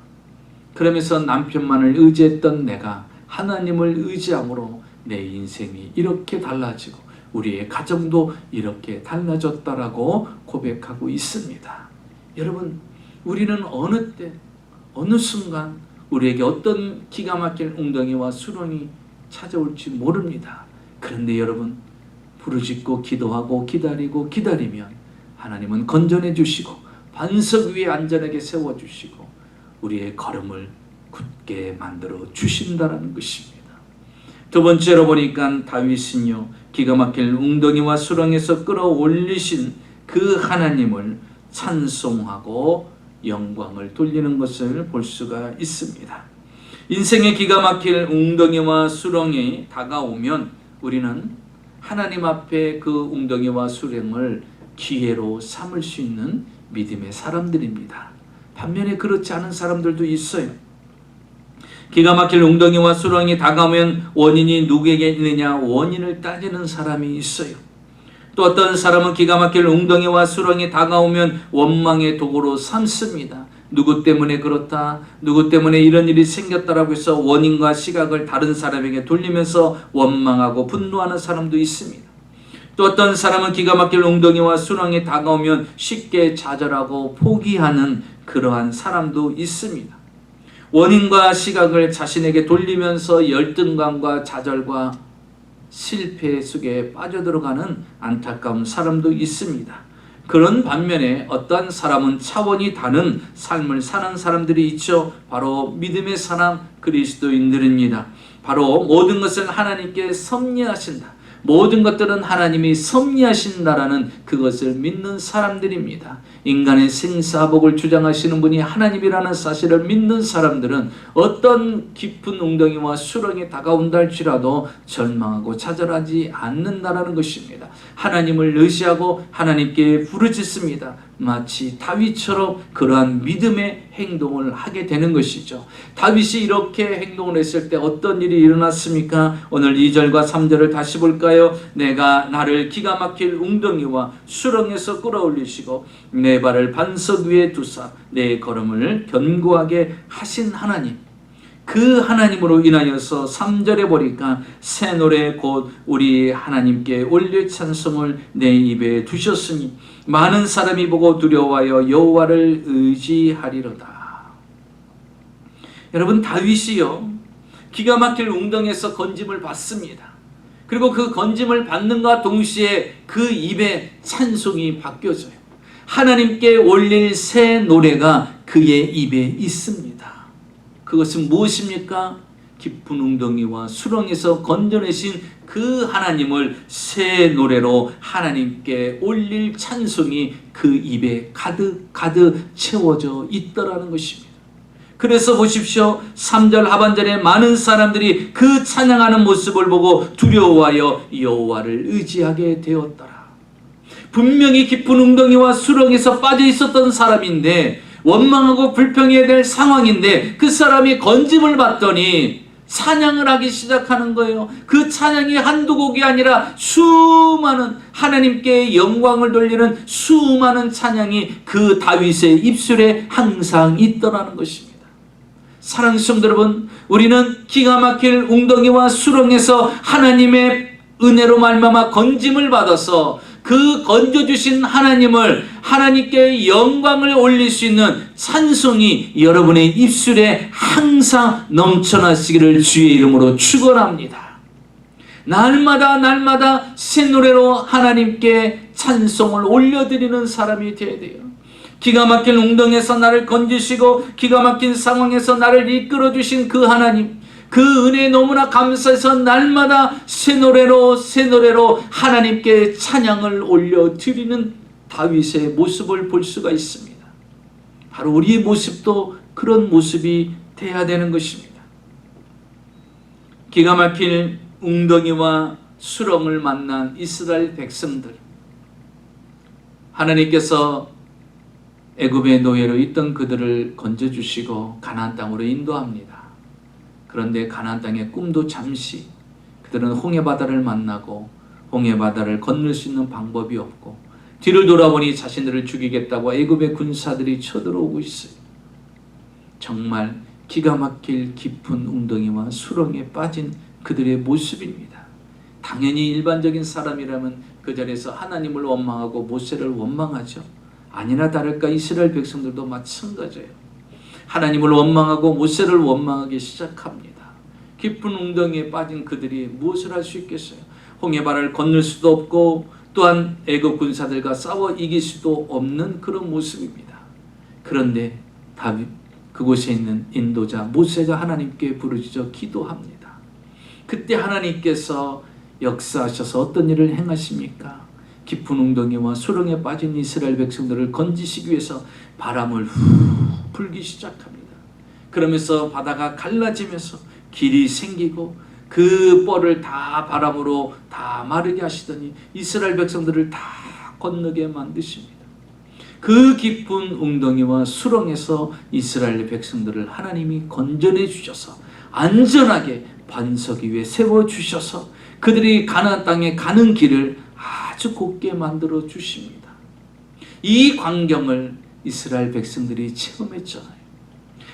그러면서 남편만을 의지했던 내가 하나님을 의지함으로 내 인생이 이렇게 달라지고 우리의 가정도 이렇게 달라졌다라고 고백하고 있습니다. 여러분, 우리는 어느 때, 어느 순간 우리에게 어떤 기가 막힌 웅덩이와 수렁이 찾아올지 모릅니다. 그런데 여러분, 부르짖고 기도하고 기다리고 기다리면 하나님은 건전해 주시고 반석 위에 안전하게 세워주시고 우리의 걸음을 굳게 만들어 주신다는 것입니다. 두 번째로 보니까 다윗은요, 기가 막힐 웅덩이와 수렁에서 끌어올리신 그 하나님을 찬송하고 영광을 돌리는 것을 볼 수가 있습니다. 인생의 기가 막힐 웅덩이와 수렁이 다가오면 우리는 하나님 앞에 그 웅덩이와 수렁을 기회로 삼을 수 있는 믿음의 사람들입니다. 반면에 그렇지 않은 사람들도 있어요. 기가 막힐 웅덩이와 수렁이 다가오면 원인이 누구에게 있느냐 원인을 따지는 사람이 있어요. 또 어떤 사람은 기가 막힐 웅덩이와 수렁이 다가오면 원망의 도구로 삼습니다. 누구 때문에 그렇다, 누구 때문에 이런 일이 생겼다라고 해서 원인과 시각을 다른 사람에게 돌리면서 원망하고 분노하는 사람도 있습니다. 또 어떤 사람은 기가 막힐 웅덩이와 수렁이 다가오면 쉽게 좌절하고 포기하는 그러한 사람도 있습니다. 원인과 시각을 자신에게 돌리면서 열등감과 좌절과 실패 속에 빠져들어가는 안타까운 사람도 있습니다. 그런 반면에 어떤 사람은 차원이 다른 삶을 사는 사람들이 있죠. 바로 믿음의 사람 그리스도인들입니다. 바로 모든 것을 하나님께 섭리하신다. 모든 것들은 하나님이 섭리하신다라는 그것을 믿는 사람들입니다. 인간의 생사복을 주장하시는 분이 하나님이라는 사실을 믿는 사람들은 어떤 깊은 웅덩이와 수렁이 다가온다 할지라도 절망하고 좌절하지 않는다라는 것입니다. 하나님을 의지하고 하나님께 부르짖습니다. 마치 다윗처럼 그러한 믿음의 행동을 하게 되는 것이죠. 다윗이 이렇게 행동을 했을 때 어떤 일이 일어났습니까? 오늘 2절과 3절을 다시 볼까요? 내가 나를 기가 막힐 웅덩이와 수렁에서 끌어올리시고 내 발을 반석 위에 두사 내 걸음을 견고하게 하신 하나님, 그 하나님으로 인하여서 3절에 보니까 새 노래 곧 우리 하나님께 올릴 찬송을 내 입에 두셨으니 많은 사람이 보고 두려워하여 여호와를 의지하리로다. 여러분, 다윗이요 기가 막힐 웅덩이에서 건짐을 받습니다. 그리고 그 건짐을 받는과 동시에 그 입에 찬송이 바뀌어져요. 하나님께 올릴 새 노래가 그의 입에 있습니다. 그것은 무엇입니까? 깊은 웅덩이와 수렁에서 건져내신 그 하나님을 새 노래로 하나님께 올릴 찬송이 그 입에 가득 채워져 있더라는 것입니다. 그래서 보십시오. 3절 하반절에 많은 사람들이 그 찬양하는 모습을 보고 두려워하여 여호와를 의지하게 되었더라. 분명히 깊은 웅덩이와 수렁에서 빠져 있었던 사람인데, 원망하고 불평해야 될 상황인데 그 사람이 건짐을 받더니 찬양을 하기 시작하는 거예요. 그 찬양이 한두 곡이 아니라 수많은, 하나님께 영광을 돌리는 수많은 찬양이 그 다윗의 입술에 항상 있더라는 것입니다. 사랑하는 성도 여러분, 우리는 기가 막힐 웅덩이와 수렁에서 하나님의 은혜로 말미암아 건짐을 받아서 그 건져주신 하나님을, 하나님께 영광을 올릴 수 있는 찬송이 여러분의 입술에 항상 넘쳐나시기를 주의 이름으로 축원합니다. 날마다 새 노래로 하나님께 찬송을 올려드리는 사람이 되어야 돼요. 기가 막힌 웅덩이에서 나를 건지시고 기가 막힌 상황에서 나를 이끌어주신 그 하나님, 그 은혜에 너무나 감사해서 날마다 새 노래로 하나님께 찬양을 올려드리는 다윗의 모습을 볼 수가 있습니다. 바로 우리의 모습도 그런 모습이 돼야 되는 것입니다. 기가 막힐 웅덩이와 수렁을 만난 이스라엘 백성들, 하나님께서 애굽의 노예로 있던 그들을 건져주시고 가나안 땅으로 인도합니다. 그런데 가나안 땅의 꿈도 잠시, 그들은 홍해바다를 만나고 홍해바다를 건널 수 있는 방법이 없고 뒤를 돌아보니 자신들을 죽이겠다고 애굽의 군사들이 쳐들어오고 있어요. 정말 기가 막힐 깊은 웅덩이와 수렁에 빠진 그들의 모습입니다. 당연히 일반적인 사람이라면 그 자리에서 하나님을 원망하고 모세를 원망하죠. 아니나 다를까 이스라엘 백성들도 마찬가지예요. 하나님을 원망하고 모세를 원망하기 시작합니다. 깊은 웅덩이에 빠진 그들이 무엇을 할 수 있겠어요? 홍해바다를 건널 수도 없고 또한 애굽 군사들과 싸워 이길 수도 없는 그런 모습입니다. 그런데 다윗, 그곳에 있는 인도자 모세가 하나님께 부르짖어 기도합니다. 그때 하나님께서 역사하셔서 어떤 일을 행하십니까? 깊은 웅덩이와 수렁에 빠진 이스라엘 백성들을 건지시기 위해서 바람을 불기 시작합니다. 그러면서 바다가 갈라지면서 길이 생기고 그 뻘을 다 바람으로 다 마르게 하시더니 이스라엘 백성들을 다 건너게 만드십니다. 그 깊은 웅덩이와 수렁에서 이스라엘 백성들을 하나님이 건져내 주셔서 안전하게 반석 위에 세워주셔서 그들이 가나안 땅에 가는 길을 아주 곱게 만들어 주십니다. 이 광경을 이스라엘 백성들이 체험했잖아요.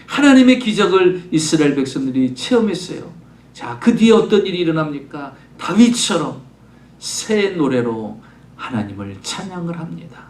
하나님의 기적을 이스라엘 백성들이 체험했어요. 자, 그 뒤에 어떤 일이 일어납니까? 다윗처럼 새 노래로 하나님을 찬양을 합니다.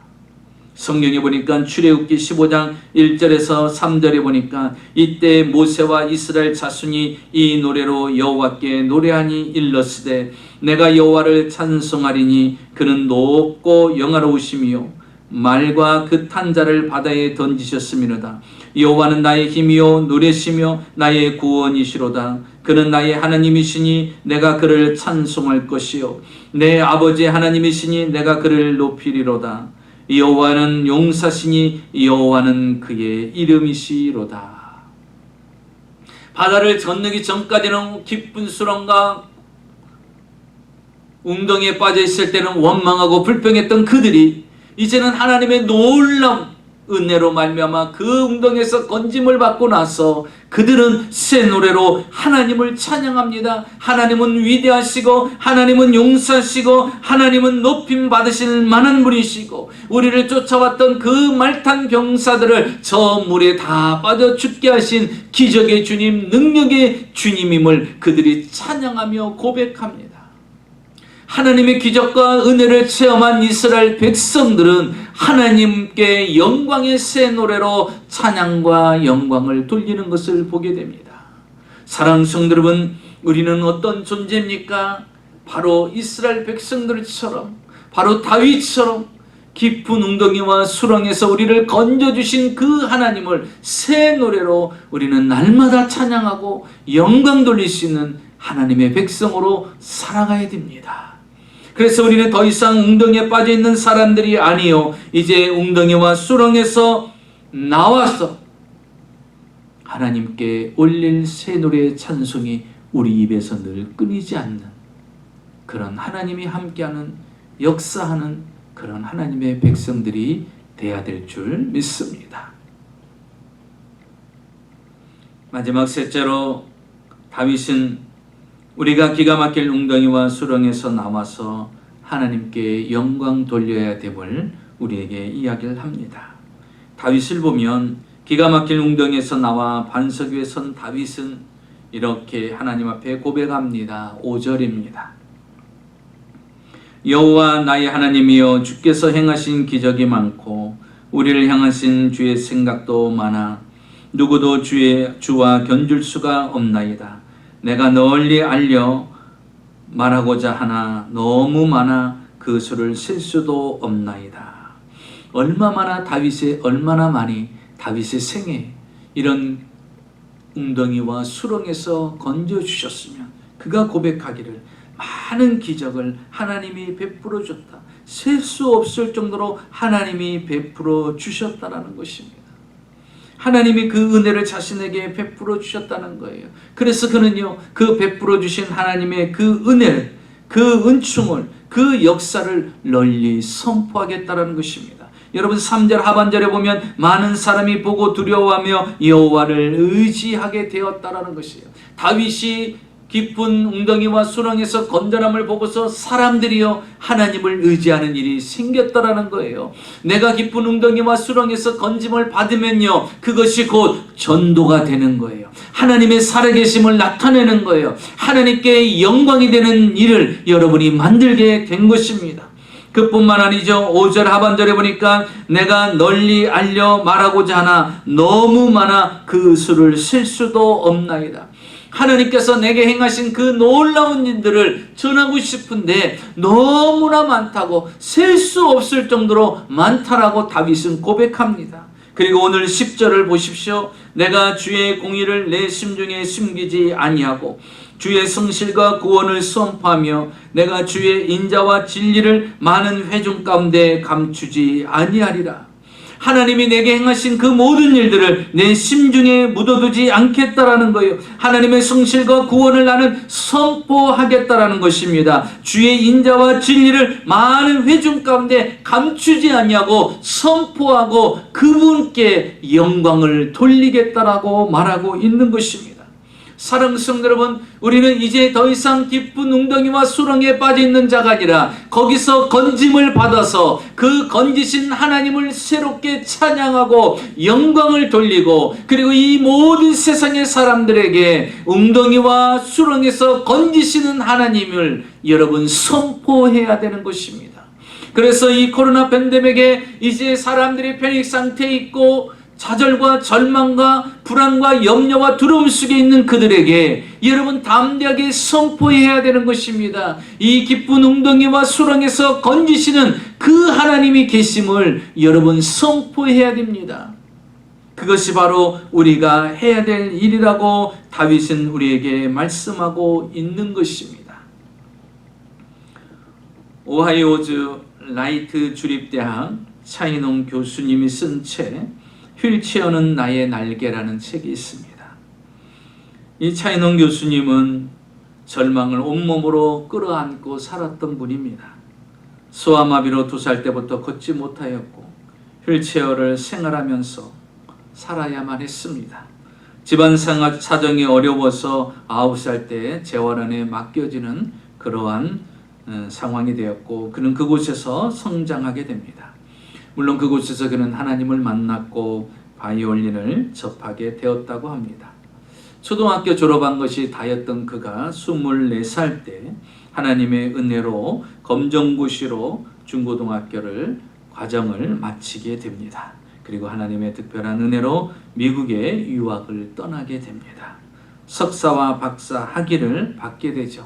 성경에 보니까 출애굽기 15장 1절에서 3절에 보니까 이때 모세와 이스라엘 자손이 이 노래로 여호와께 노래하니 일렀으되 내가 여호와를 찬송하리니 그는 높고 영화로우시며 말과 그 탄자를 바다에 던지셨음이로다. 여호와는 나의 힘이요 노래시며 나의 구원이시로다. 그는 나의 하나님이시니 내가 그를 찬송할 것이요 내 아버지 하나님이시니 내가 그를 높이리로다. 여호와는 용사시니 여호와는 그의 이름이시로다. 바다를 건너기 전까지는 깊은 수렁과 웅덩이에 빠져 있을 때는 원망하고 불평했던 그들이 이제는 하나님의 놀라운 은혜로 말미암아 그 웅덩이에서 건짐을 받고 나서 그들은 새 노래로 하나님을 찬양합니다. 하나님은 위대하시고 하나님은 용사시고 하나님은 높임 받으실 만한 분이시고 우리를 쫓아왔던 그 말탄 병사들을 저 물에 다 빠져 죽게 하신 기적의 주님, 능력의 주님임을 그들이 찬양하며 고백합니다. 하나님의 기적과 은혜를 체험한 이스라엘 백성들은 하나님께 영광의 새 노래로 찬양과 영광을 돌리는 것을 보게 됩니다. 사랑하는 성도 여러분, 우리는 어떤 존재입니까? 바로 이스라엘 백성들처럼, 바로 다윗처럼 깊은 웅덩이와 수렁에서 우리를 건져주신 그 하나님을 새 노래로 우리는 날마다 찬양하고 영광 돌릴 수 있는 하나님의 백성으로 살아가야 됩니다. 그래서 우리는 더 이상 웅덩이에 빠져 있는 사람들이 아니요, 이제 웅덩이와 수렁에서 나와서 하나님께 올릴 새 노래의 찬송이 우리 입에서 늘 끊이지 않는 그런 하나님이 함께하는 역사하는 그런 하나님의 백성들이 돼야 될 줄 믿습니다. 마지막 셋째로 다윗은 우리가 기가 막힐 웅덩이와 수렁에서 나와서 하나님께 영광 돌려야 됨을 우리에게 이야기를 합니다. 다윗을 보면 기가 막힐 웅덩이에서 나와 반석 위에 선 다윗은 이렇게 하나님 앞에 고백합니다. 5절입니다. 여호와 나의 하나님이여 주께서 행하신 기적이 많고 우리를 향하신 주의 생각도 많아 누구도 주와 견줄 수가 없나이다. 내가 널리 알려 말하고자 하나 너무 많아 그 수를 셀 수도 없나이다. 얼마나 많이 다윗의 생애 이런 웅덩이와 수렁에서 건져주셨으면 그가 고백하기를 많은 기적을 하나님이 베풀어 줬다. 셀 수 없을 정도로 하나님이 베풀어 주셨다라는 것입니다. 하나님이 그 은혜를 자신에게 베풀어 주셨다는 거예요. 그래서 그는요, 그 베풀어 주신 하나님의 그 은혜를, 그 은총을, 그 역사를 널리 선포하겠다는 것입니다. 여러분 3절 하반절에 보면 많은 사람이 보고 두려워하며 여호와를 의지하게 되었다라는 것이에요. 다윗이 깊은 웅덩이와 수렁에서 건전함을 보고서 사람들이요 하나님을 의지하는 일이 생겼다라는 거예요. 내가 깊은 웅덩이와 수렁에서 건짐을 받으면요 그것이 곧 전도가 되는 거예요. 하나님의 살아계심을 나타내는 거예요. 하나님께 영광이 되는 일을 여러분이 만들게 된 것입니다. 그뿐만 아니죠. 5절 하반절에 보니까 내가 널리 알려 말하고자 하나 너무 많아 그 수를 셀 수도 없나이다. 하나님께서 내게 행하신 그 놀라운 일들을 전하고 싶은데 너무나 많다고 셀 수 없을 정도로 많다라고 다윗은 고백합니다. 그리고 오늘 10절을 보십시오. 내가 주의 공의를 내 심중에 숨기지 아니하고 주의 성실과 구원을 선포하며 내가 주의 인자와 진리를 많은 회중 가운데 감추지 아니하리라. 하나님이 내게 행하신 그 모든 일들을 내 심중에 묻어두지 않겠다라는 거예요. 하나님의 성실과 구원을 나는 선포하겠다라는 것입니다. 주의 인자와 진리를 많은 회중 가운데 감추지 않냐고 선포하고 그분께 영광을 돌리겠다라고 말하고 있는 것입니다. 사랑하는 성도 여러분, 우리는 이제 더 이상 깊은 웅덩이와 수렁에 빠져 있는 자가 아니라 거기서 건짐을 받아서 그 건지신 하나님을 새롭게 찬양하고 영광을 돌리고, 그리고 이 모든 세상의 사람들에게 웅덩이와 수렁에서 건지시는 하나님을 여러분 선포해야 되는 것입니다. 그래서 이 코로나 팬데믹에 이제 사람들이 패닉 상태에 있고 좌절과 절망과 불안과 염려와 두려움 속에 있는 그들에게 여러분 담대하게 선포해야 되는 것입니다. 이 깊은 웅덩이와 수렁에서 건지시는 그 하나님이 계심을 여러분 선포해야 됩니다. 그것이 바로 우리가 해야 될 일이라고 다윗은 우리에게 말씀하고 있는 것입니다. 오하이오주 라이트 주립대학 차인홍 교수님이 쓴 책 휠체어는 나의 날개라는 책이 있습니다. 이 차인홍 교수님은 절망을 온몸으로 끌어안고 살았던 분입니다. 소아마비로 2살 때부터 걷지 못하였고 휠체어를 생활하면서 살아야만 했습니다. 집안 사정이 어려워서 9살 때 재활원에 맡겨지는 그러한 상황이 되었고, 그는 그곳에서 성장하게 됩니다. 물론 그곳에서 그는 하나님을 만났고 바이올린을 접하게 되었다고 합니다. 초등학교 졸업한 것이 다였던 그가 24살 때 하나님의 은혜로 검정고시로 중고등학교를 과정을 마치게 됩니다. 그리고 하나님의 특별한 은혜로 미국에 유학을 떠나게 됩니다. 석사와 박사 학위를 받게 되죠.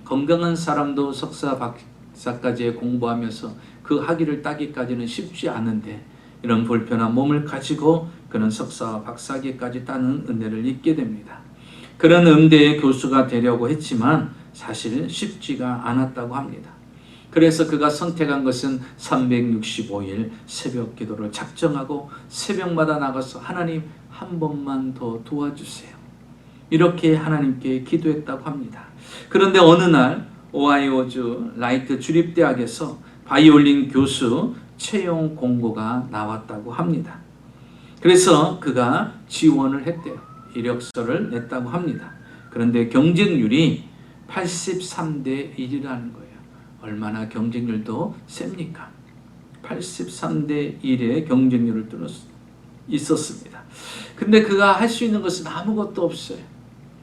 건강한 사람도 석사 박사까지 공부하면서 그 학위를 따기까지는 쉽지 않은데 이런 불편한 몸을 가지고 그는 석사와 박사학위까지 따는 은혜를 입게 됩니다. 그런 음대의 교수가 되려고 했지만 사실 쉽지가 않았다고 합니다. 그래서 그가 선택한 것은 365일 새벽 기도를 작정하고 새벽마다 나가서 하나님 한 번만 더 도와주세요, 이렇게 하나님께 기도했다고 합니다. 그런데 어느 날 오하이오주 라이트 주립대학에서 바이올린 교수 채용 공고가 나왔다고 합니다. 그래서 그가 지원을 했대요. 이력서를 냈다고 합니다. 그런데 경쟁률이 83대 1이라는 거예요. 얼마나 경쟁률도 셉니까? 83대 1의 경쟁률을 있었습니다. 근데 그가 할 수 있는 것은 아무것도 없어요.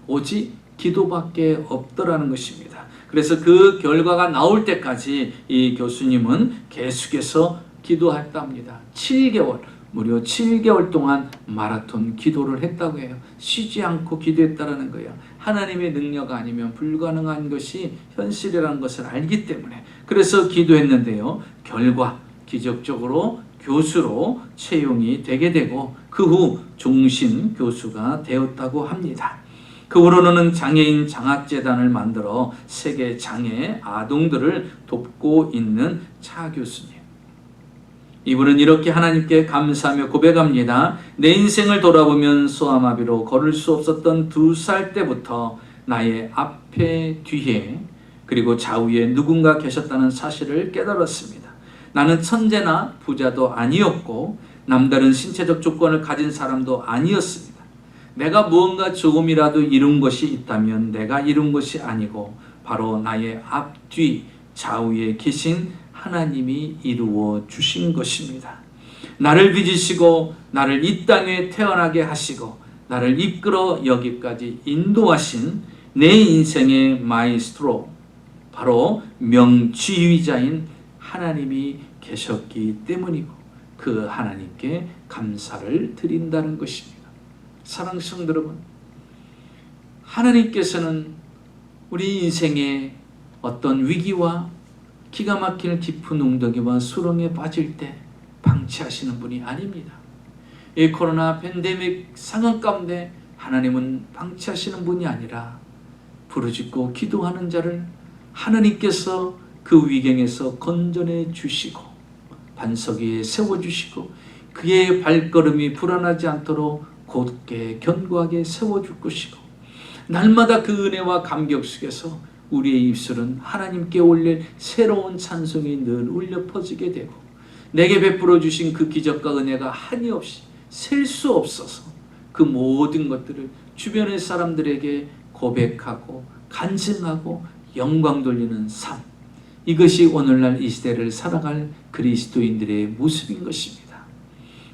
오직 기도밖에 없더라는 것입니다. 그래서 그 결과가 나올 때까지 이 교수님은 계속해서 기도했답니다. 7개월, 무려 7개월 동안 마라톤 기도를 했다고 해요. 쉬지 않고 기도했다는 거예요. 하나님의 능력 아니면 불가능한 것이 현실이라는 것을 알기 때문에. 그래서 기도했는데요, 결과 기적적으로 교수로 채용이 되게 되고 그 후 종신 교수가 되었다고 합니다. 그 후로는 장애인 장학재단을 만들어 세계 장애 아동들을 돕고 있는 차 교수님. 이분은 이렇게 하나님께 감사하며 고백합니다. 내 인생을 돌아보면 소아마비로 걸을 수 없었던 2살 때부터 나의 앞에 뒤에 그리고 좌우에 누군가 계셨다는 사실을 깨달았습니다. 나는 천재나 부자도 아니었고 남다른 신체적 조건을 가진 사람도 아니었습니다. 내가 무언가 조금이라도 이룬 것이 있다면 내가 이룬 것이 아니고 바로 나의 앞뒤 좌우에 계신 하나님이 이루어 주신 것입니다. 나를 빚으시고 나를 이 땅에 태어나게 하시고 나를 이끌어 여기까지 인도하신 내 인생의 마이스트로, 바로 명지휘자인 하나님이 계셨기 때문이고 그 하나님께 감사를 드린다는 것입니다. 사랑하는 성도 여러분, 하나님께서는 우리 인생의 어떤 위기와 기가 막힐 깊은 웅덩이와 수렁에 빠질 때 방치하시는 분이 아닙니다. 이 코로나 팬데믹 상황 가운데 하나님은 방치하시는 분이 아니라 부르짖고 기도하는 자를 하나님께서 그 위경에서 건져내 주시고 반석 위에 세워주시고 그의 발걸음이 불안하지 않도록 곧게 견고하게 세워줄 것이고, 날마다 그 은혜와 감격 속에서 우리의 입술은 하나님께 올릴 새로운 찬송이 늘 울려 퍼지게 되고, 내게 베풀어 주신 그 기적과 은혜가 한이 없이 셀 수 없어서 그 모든 것들을 주변의 사람들에게 고백하고 간증하고 영광 돌리는 삶, 이것이 오늘날 이 시대를 살아갈 그리스도인들의 모습인 것입니다.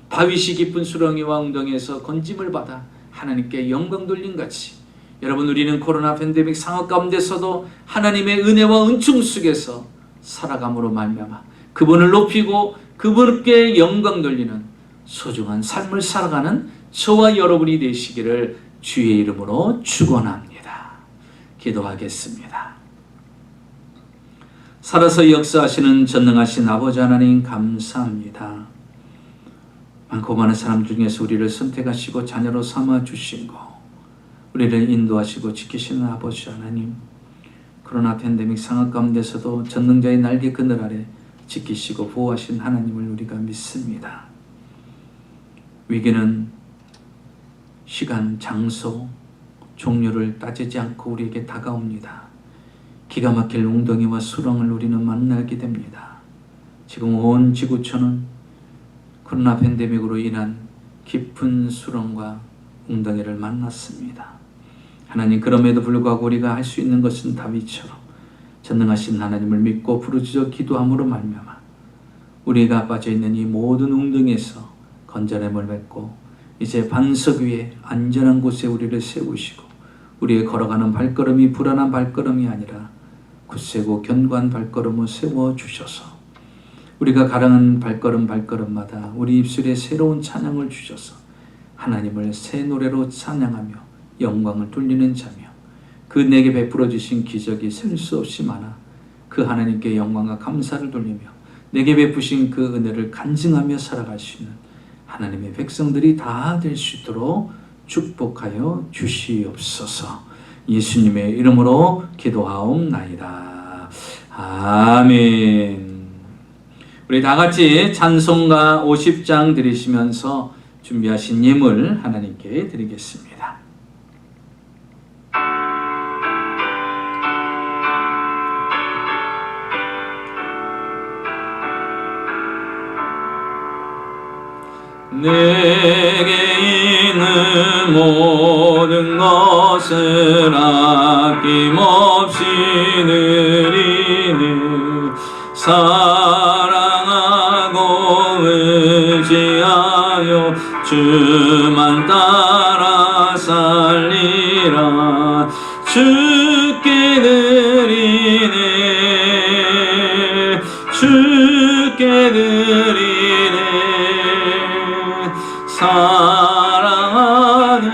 다윗이 깊은 수렁이와 웅덩이에서 건짐을 받아 하나님께 영광 돌린 같이, 여러분, 우리는 코로나 팬데믹 상황 가운데서도 하나님의 은혜와 은총 속에서 살아감으로 말미암아 그분을 높이고 그분께 영광 돌리는 소중한 삶을 살아가는 저와 여러분이 되시기를 주의 이름으로 축원합니다. 기도하겠습니다. 살아서 역사하시는 전능하신 아버지 하나님, 감사합니다. 많고 많은 사람 중에서 우리를 선택하시고 자녀로 삼아 주신 거, 우리를 인도하시고 지키시는 아버지 하나님, 코로나 팬데믹 상황 가운데서도 전능자의 날개 그늘 아래 지키시고 보호하신 하나님을 우리가 믿습니다. 위기는 시간, 장소, 종류를 따지지 않고 우리에게 다가옵니다. 기가 막힐 웅덩이와 수렁을 우리는 만나게 됩니다. 지금 온 지구촌은 코로나 팬데믹으로 인한 깊은 수렁과 웅덩이를 만났습니다. 하나님, 그럼에도 불구하고 우리가 할 수 있는 것은 다윗처럼 전능하신 하나님을 믿고 부르짖어 기도함으로 말미암아 우리가 빠져있는 이 모든 웅덩이에서 건전함을 맺고 이제 반석 위에 안전한 곳에 우리를 세우시고, 우리의 걸어가는 발걸음이 불안한 발걸음이 아니라 굳세고 견고한 발걸음을 세워주셔서 우리가 가라앉은 발걸음마다 우리 입술에 새로운 찬양을 주셔서 하나님을 새 노래로 찬양하며 영광을 돌리는 자며, 그 내게 베풀어 주신 기적이 셀 수 없이 많아 그 하나님께 영광과 감사를 돌리며 내게 베푸신 그 은혜를 간증하며 살아갈 수 있는 하나님의 백성들이 다 될 수 있도록 축복하여 주시옵소서. 예수님의 이름으로 기도하옵나이다. 아멘. 우리 다 같이 찬송가 50장 드리시면서 준비하신 예물 하나님께 드리겠습니다. 내게 있는 모든 것을 아낌없이 드리네. 사랑하고 의지하여 주만 따라 살리라. 주께 드리네. 주께 드리네. 사랑하는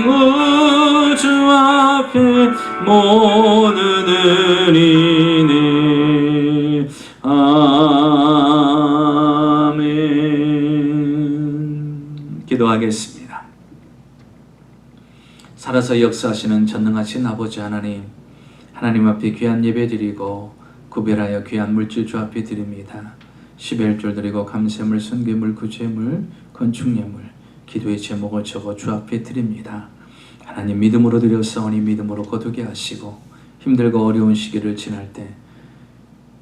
우주 앞에 모든 은이네. 아멘. 기도하겠습니다. 살아서 역사하시는 전능하신 아버지 하나님, 하나님 앞에 귀한 예배 드리고 구별하여 귀한 물질 주 앞에 드립니다. 11조 드리고 감세물, 선괴물, 구제물, 건축예물, 기도의 제목을 적어 주 앞에 드립니다. 하나님, 믿음으로 드렸사오니 믿음으로 거두게 하시고, 힘들고 어려운 시기를 지날 때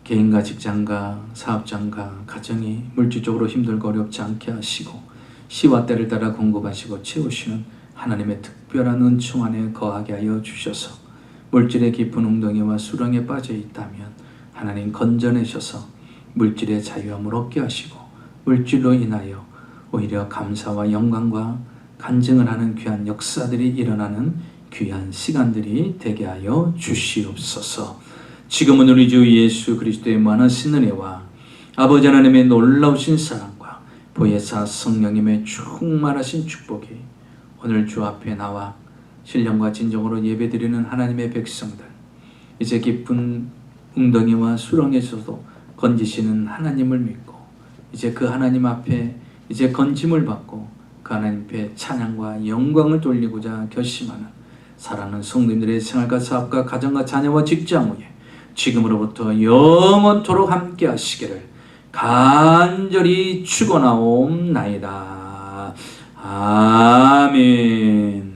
개인과 직장과 사업장과 가정이 물질적으로 힘들고 어렵지 않게 하시고 시와 때를 따라 공급하시고 채우시는 하나님의 특별한 은총 안에 거하게 하여 주셔서, 물질의 깊은 웅덩이와 수렁에 빠져 있다면 하나님 건져내셔서 물질의 자유함을 얻게 하시고, 물질로 인하여 오히려 감사와 영광과 간증을 하는 귀한 역사들이 일어나는 귀한 시간들이 되게 하여 주시옵소서. 지금은 우리 주 예수 그리스도의 무한하신 은혜와 아버지 하나님의 놀라우신 사랑과 보혜사 성령님의 충만하신 축복이 오늘 주 앞에 나와 신령과 진정으로 예배드리는 하나님의 백성들, 이제 깊은 웅덩이와 수렁에서도 건지시는 하나님을 믿고 이제 그 하나님 앞에 이제 건짐을 받고 그 하나님 앞에 찬양과 영광을 돌리고자 결심하는 사랑하는 성도님들의 생활과 사업과 가정과 자녀와 직장 후에 지금으로부터 영원토록 함께 하시기를 간절히 축원하옵나이다. 아멘.